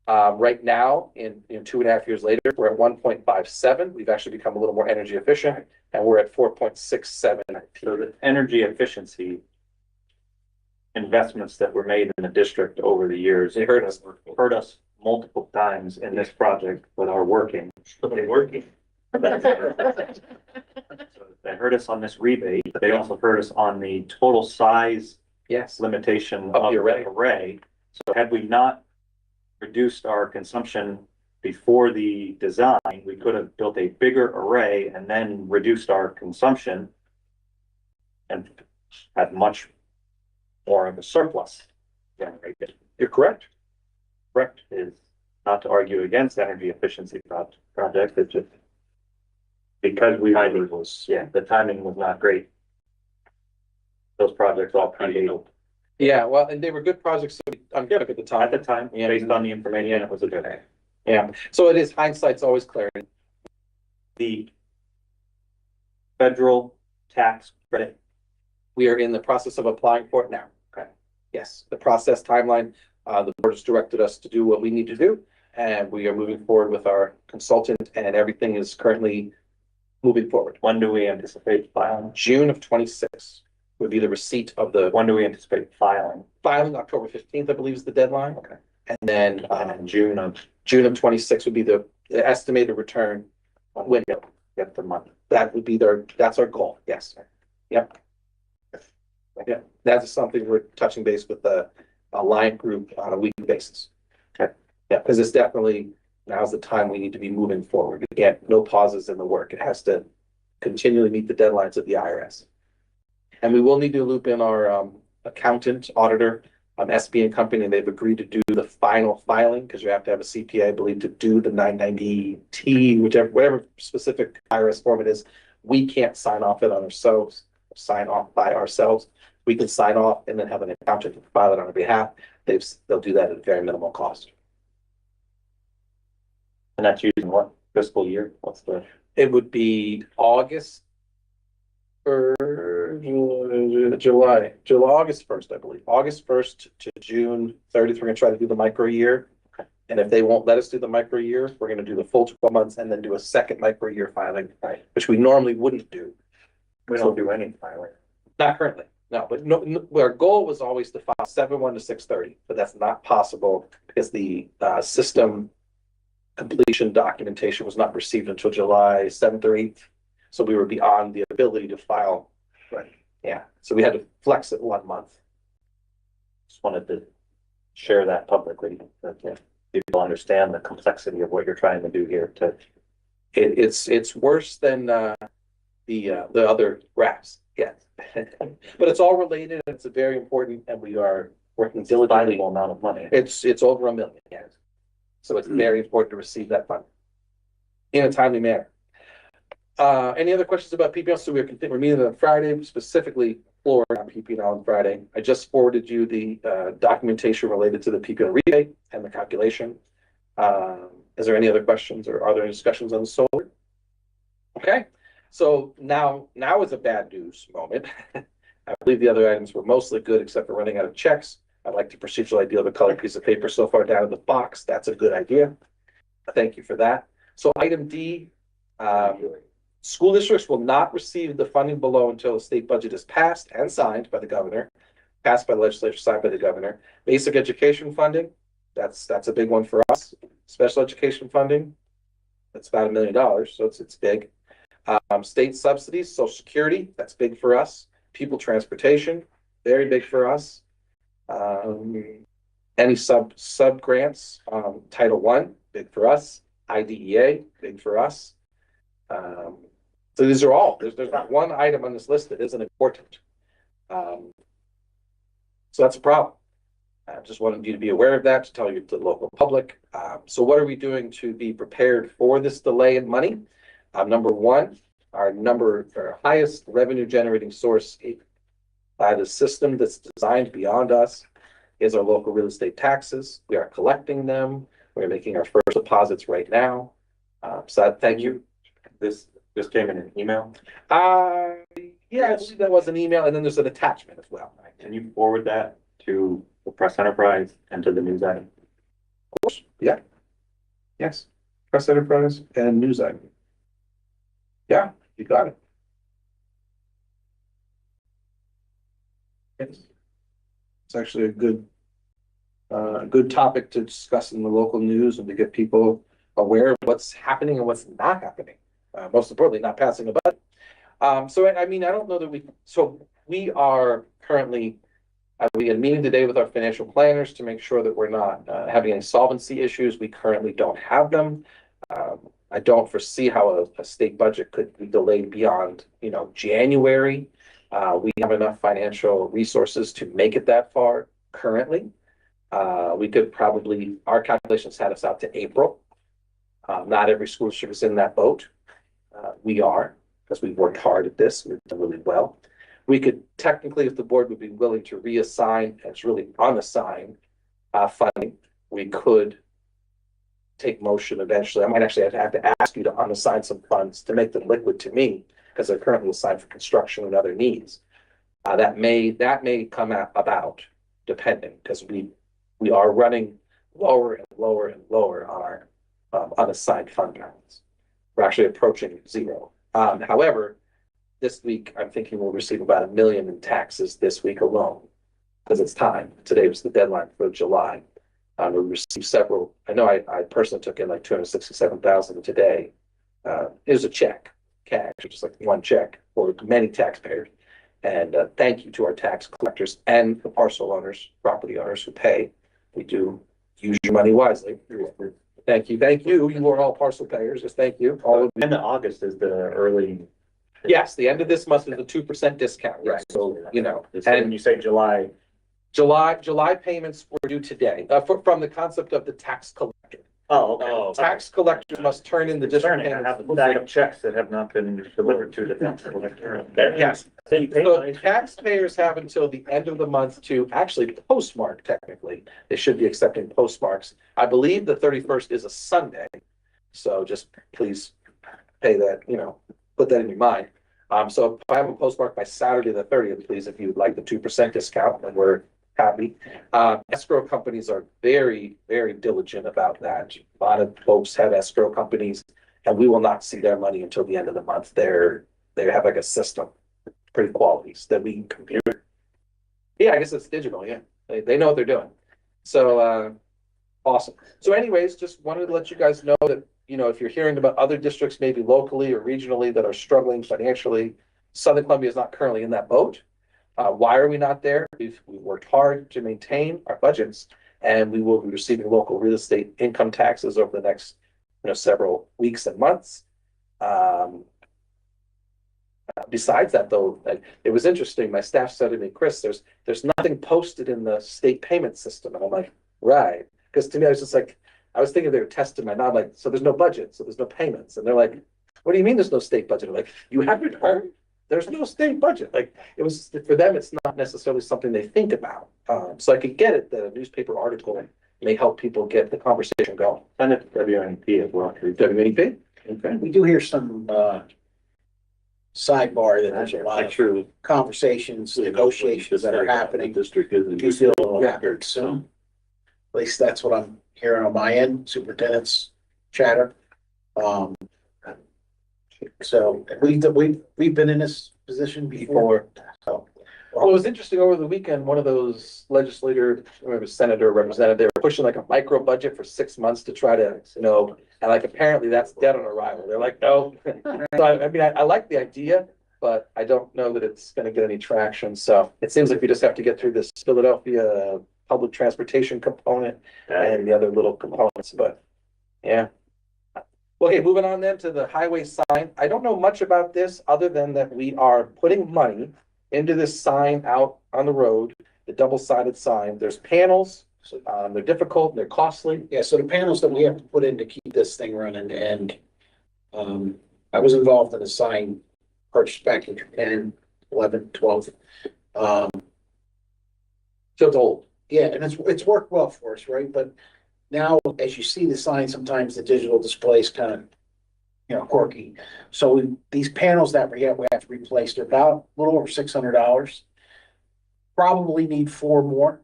Right now, in 2.5 years later, we're at 1.57. We've actually become a little more energy efficient, and we're at 4.67. So the energy efficiency investments that were made in the district over the years, They hurt us. hurt us multiple times in this project, but are working. They're working. So they hurt us on this rebate, but they also hurt us on the total size Yes. limitation Of of the the array. array. So had we not reduced our consumption before the design, we could have built a bigger array and then reduced our consumption and had much more of a surplus generated. You're correct. Correct is not to argue against energy efficiency projects, it's just because Timing was, the timing was not great. Those projects all predated. Yeah, well, and they were good projects so we undertook at the time. At the time, Yeah. based on the information, it was a good. Yeah, so it is, hindsight's always clarity. The federal tax credit, We are in the process of applying for it now. Okay. Yes, the process timeline, the board has directed us to do what we need to do, and we are moving forward with our consultant, and everything is currently moving forward. when do we anticipate filing? June of 26 would be the receipt of the When do we anticipate filing? filing. October 15th, I believe, is the deadline. Okay. And then And in June of, June of 26 would be the estimated return window. get the money. That would be that's our goal. Yes. Yep. Yeah, that's something we're touching base with the Alliant Group on a weekly basis. Okay. Yeah, because it's definitely, now's the time we need to be moving forward. Again, no pauses in the work. It has to continually meet the deadlines of the IRS. And we will need to loop in our accountant, auditor, SB and Company, and they've agreed to do the final filing, because you have to have a CPA, I believe, to do the 990T, whatever specific IRS form it is. We can't sign off it on ourselves, sign off by ourselves. We can sign off and then have an accountant file it on our behalf. They'll do that at very minimal cost. And that's using what fiscal year? What's the? It would be August or July, August 1st, I believe. August 1st to June 30th, we're gonna try to do the micro year. And if they won't let us do the micro year, we're gonna do the full 12 months and then do a second micro year filing, which we normally wouldn't do. We don't do any filing. Not currently, no, but no, our goal was always to file 7/1 to 6/30, but that's not possible because the system completion documentation was not received until July 7th or 8th. So we were beyond the ability to file. Right. Yeah, so we had to flex it 1 month. Just wanted to share that publicly, that people understand the complexity of what you're trying to do here to. It's worse than the other graphs, yes. But it's all related, and it's a very important, and we are working diligently. Sizable amount of money. It's over $1 million, yes. So it's very important to receive that fund in a timely manner. Any other questions about PPL? So we're meeting on Friday, specifically Florida on PPL on Friday. I just forwarded you the documentation related to the PPL rebate and the calculation. Is there any other questions, or are there any discussions on the solar? Okay, so now is a bad news moment. I believe the other items were mostly good except for running out of checks. I like the procedural idea of a colored piece of paper so far down in the box. That's a good idea. Thank you for that. So item D, school districts will not receive the funding below until the state budget is passed and signed by the governor, passed by the legislature, signed by the governor. Basic education funding, that's a big one for us. Special education funding, that's about $1 million, so it's big. State subsidies, Social Security, that's big for us. People transportation, very big for us. Any sub grants, Title I, big for us. IDEA, big for us. So these are all, there's not one item on this list that isn't important. So that's a problem. I just wanted you to be aware of that, to tell you to the local public. So what are we doing to be prepared for this delay in money? Number one, our highest revenue generating source by the system that's designed beyond us is our local real estate taxes. We are collecting them. We're making our first deposits right now. So thank you. This came in an email. Yeah, I believe that was an email, and then there's an attachment as well. Can you forward that to the press enterprise and to the news item. Yeah. Yes, press enterprise and news item. Yeah, you got it. Yes. It's actually a good topic to discuss in the local news and to get people aware of what's happening and what's not happening. Most importantly, not passing a budget. So I mean, I don't know that we are currently, we had a meeting today with our financial planners to make sure that we're not having any solvency issues. We currently don't have them. I don't foresee how a state budget could be delayed beyond, January. We have enough financial resources to make it that far currently. We could probably, our calculations had us out to April. Not every school district is in that boat. We are, because we've worked hard at this. We've done really well. We could technically, if the board would be willing to reassign, and it's really unassigned funding, we could take motion eventually. I might actually have to ask you to unassign some funds to make them liquid to me, because they're currently assigned for construction and other needs. That may come about, depending, because we are running lower and lower and lower on our unassigned fund balance. We're actually approaching zero. However, this week I'm thinking we'll receive about $1 million in taxes this week alone, because it's time. Today was the deadline for July. We received several. I know I personally took in like $267,000 today. It was a check, cash, just like one check for many taxpayers. And thank you to our tax collectors and the parcel owners, property owners who pay. We do use your money wisely. Thank you. Thank you. You are all parcel payers. Just thank you. All of you. End of August is the early. Yes, the end of this month is the 2% discount. Right. So, So when you say July. July payments were due today, from the concept of the tax collector. Oh, okay. Tax collectors must turn in the district. I have a stack of checks that have not been delivered to the tax collector. Yes. So taxpayers have until the end of the month to actually postmark, technically. They should be accepting postmarks. I believe the 31st is a Sunday. So just please pay that, put that in your mind. So if I have a postmark by Saturday the 30th, please, if you would like the 2% discount, and we're happy. Escrow companies are very, very diligent about that. A lot of folks have escrow companies, and we will not see their money until the end of the month. They have like a system, pretty qualities that we can compute. Yeah, I guess it's digital. Yeah, they know what they're doing. So awesome. So anyways, just wanted to let you guys know that, if you're hearing about other districts, maybe locally or regionally, that are struggling financially, Southern Columbia is not currently in that boat. Why are we not there? We've worked hard to maintain our budgets, and we will be receiving local real estate income taxes over the next, several weeks and months. Besides that, though, it was interesting. My staff said to me, Chris, there's nothing posted in the state payment system, and I'm like, right, because to me, I was just like, I was thinking they were testing my nod, like, so there's no budget, so there's no payments, and they're like, what do you mean there's no state budget? I'm like, you haven't heard? There's no state budget. Like, it was, for them, it's not necessarily something they think about. So I could get it that a newspaper article may help people get the conversation going. Send it to WNP as well. WNP? Okay. We do hear some, sidebar that there's a lot of conversations, negotiations that are happening. District is Do feel a little record, so at least that's what I'm hearing on my end, superintendent's chatter. So we've been in this position before. So, well, it was interesting over the weekend, one of those legislator, or it was senator or representative, they were pushing like a micro budget for 6 months to try to, and like apparently that's dead on arrival. They're like, no. So I mean, I like the idea, but I don't know that it's going to get any traction. So it seems like we just have to get through this Philadelphia public transportation component and the other little components, but yeah. Okay, moving on then to the highway sign. I don't know much about this other than that we are putting money into this sign out on the road, the double-sided sign. There's panels, they're difficult, they're costly. Yeah, so the panels that we have to put in to keep this thing running, and I was involved in a sign purchase back in 10, 11, 12. So it's old. Yeah, and it's worked well for us, right? But now, as you see the sign, sometimes the digital displays kind of, quirky. So these panels that we have to replace. They're about a little over $600. Probably need 4 more.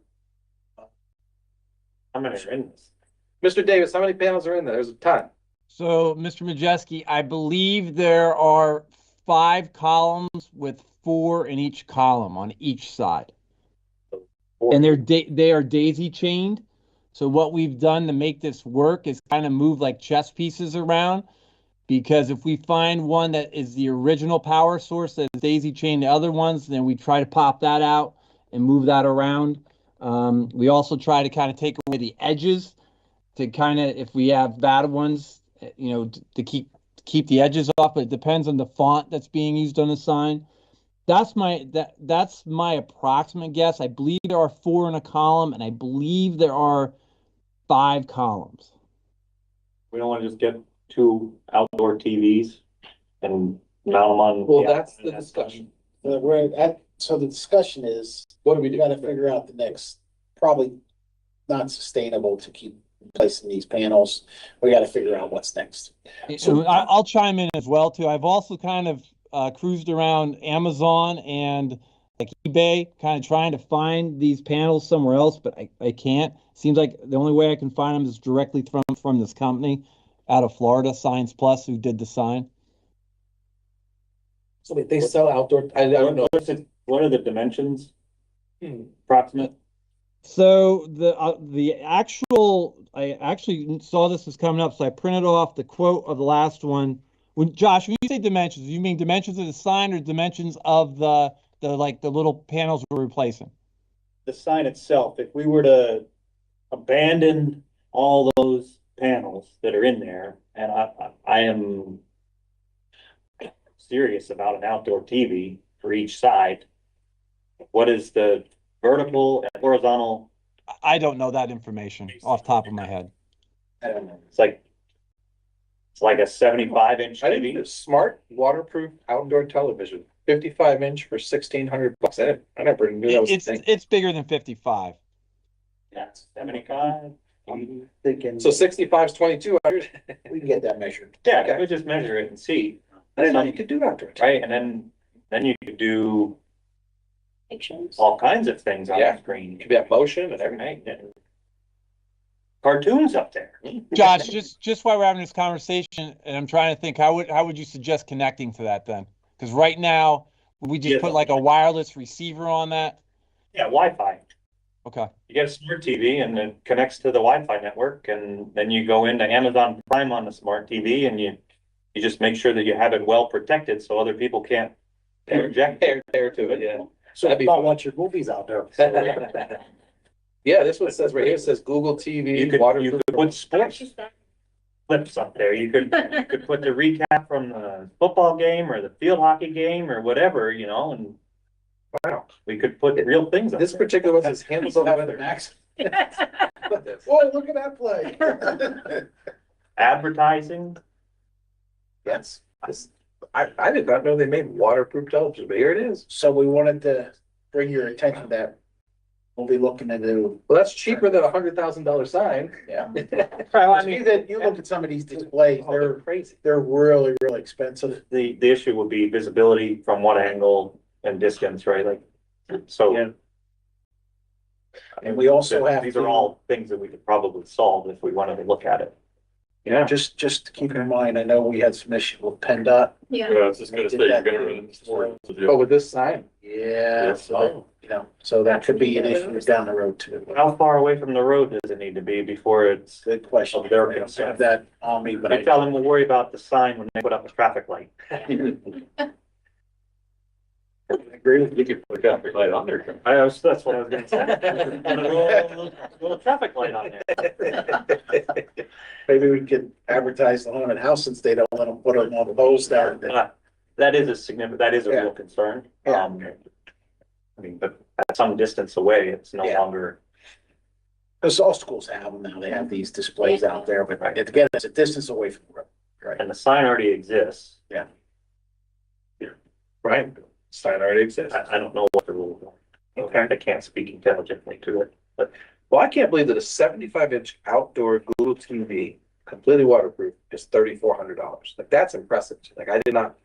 How many are in this? Mr. Davis, how many panels are in there? There's a ton. So, Mr. Majeski, I believe there are 5 columns with 4 in each column on each side. And they are daisy chained. So what we've done to make this work is kind of move like chess pieces around, because if we find one that is the original power source that is daisy chained the other ones, then we try to pop that out and move that around. We also try to kind of take away the edges to kind of, if we have bad ones, you know, to keep the edges off, but it depends on the font that's being used on the sign. That's my approximate guess. I believe there are 4 in a column, and I believe there are 5 columns. We don't want to just get 2 outdoor TVs and mount them on. Well, that's the discussion. So the discussion is, What do we do? we gotta figure out the next, probably not sustainable to keep placing these panels. We gotta figure out what's next. So I'll chime in as well too. I've also kind of cruised around Amazon and like eBay, kind of trying to find these panels somewhere else, but I can't. Seems like the only way I can find them is directly from this company out of Florida, Science Plus, who did the sign. So wait, they sell outdoor, I don't know. What are the dimensions? Approximate? So the actual, I actually saw this was coming up, so I printed off the quote of the last one. Josh, when you say dimensions, you mean dimensions of the sign or dimensions of the little panels we're replacing? The sign itself, if we were to abandon all those panels that are in there, and I am serious about an outdoor TV for each side, what is the vertical and horizontal? I don't know that information off the top of my head. I don't know. It's like a 75-inch I think TV. it's smart waterproof outdoor television, 55-inch for $1,600. I never knew that was a thing. It's bigger than 55. Yeah, 75. I'm thinking. So 65 is 2,200. We can get that measured. Yeah, Okay. we just measure it and see. I didn't know you could do outdoor. Right, and then you could do Pictures. all kinds of things on Yeah. the screen. You could have motion and everything. Right, and cartoons up there. Josh, just while we're having this conversation, and I'm trying to think, how would you suggest connecting to that then? Because right now we just Yeah. put like a wireless receiver on that. Yeah, Wi-Fi. Okay. You get a smart TV and it connects to the Wi-Fi network, and then you go into Amazon Prime on the smart TV, and you just make sure that you have it well protected so other people can't project. Pair to it, yeah. So That'd be not fun. watch your movies out there. Yeah, this one says right here, it says Google TV, You could waterproof. put sports clips up there. You could put the recap from the football game or the field hockey game or whatever, you know, and Wow. we could put real things up This there. particular one says handles of weather. Max. Whoa, look at that play. Advertising. Yes. I did not know they made waterproof television, but here it is. So we wanted to bring your attention that we'll be looking to do, Well, that's cheaper than $100,000 sign. yeah. Well, I mean, that you look at some of these displays, They're crazy. they're really, really expensive. The issue would be visibility from what angle and distance, right? Like, so. Yeah. And we also have These to- are all things that we could probably solve if we wanted to look at it. Yeah. Just keep in mind, I know we had some issue with PennDOT. Yeah. I was just gonna say, you're gonna run into storms. Oh, with this sign? Yeah, so, you know, so that could be an issue down the road too. How far away from the road does it need to be before it's, Good question. Of their I don't concern. have that on me, but I tell them we'll worry about the sign when they put up a traffic light. I agree with you. You could put a traffic light on there. That's what I was gonna say. Put a little traffic light on there. Maybe we could advertise the haunted house since they don't let them put them on the poles there. That is a significant, that is a Yeah. real concern. Yeah. I mean, but at some distance away, it's no Yeah. longer, Because all schools have them now. They have these displays out there, but again, it's a distance away from the road. Right. and the sign already exists. Right. Sign already exists. I don't know what the rules are. Okay. I can't speak intelligently to it, but Well, I can't believe that a 75-inch outdoor Google TV, completely waterproof, is $3,400. Like, that's impressive. Like, I did not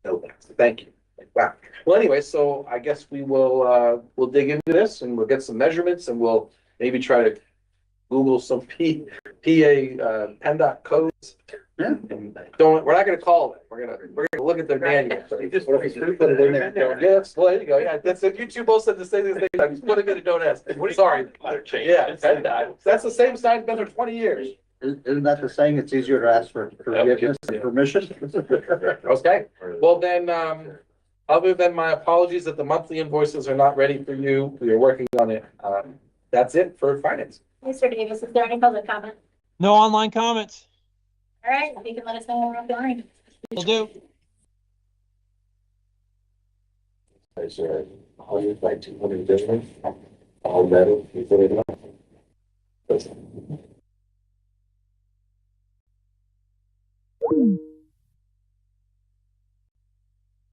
know that. So thank you. Like, wow. Well, anyway, so I guess we'll dig into this and we'll get some measurements and we'll maybe try to Google some PennDOT codes. Yeah. And we're not gonna call it, we're gonna look at their manual. What if you put it in there? Yes, well, there you go, yeah, that's it, you two both said the same thing, I'm just putting it in, don't ask. Sorry. Yeah, that's the same sign, it's been for 20 years. Isn't that the saying? It's easier to ask for forgiveness than permission? Okay, well then, other than my apologies that the monthly invoices are not ready for you, we are working on it. That's it for finance. Mr. Davis, is there any public comment? No online comments. All right, you can let us know when we're off the line. Will do. Is there 100 by 200 building? All metal, you put it up.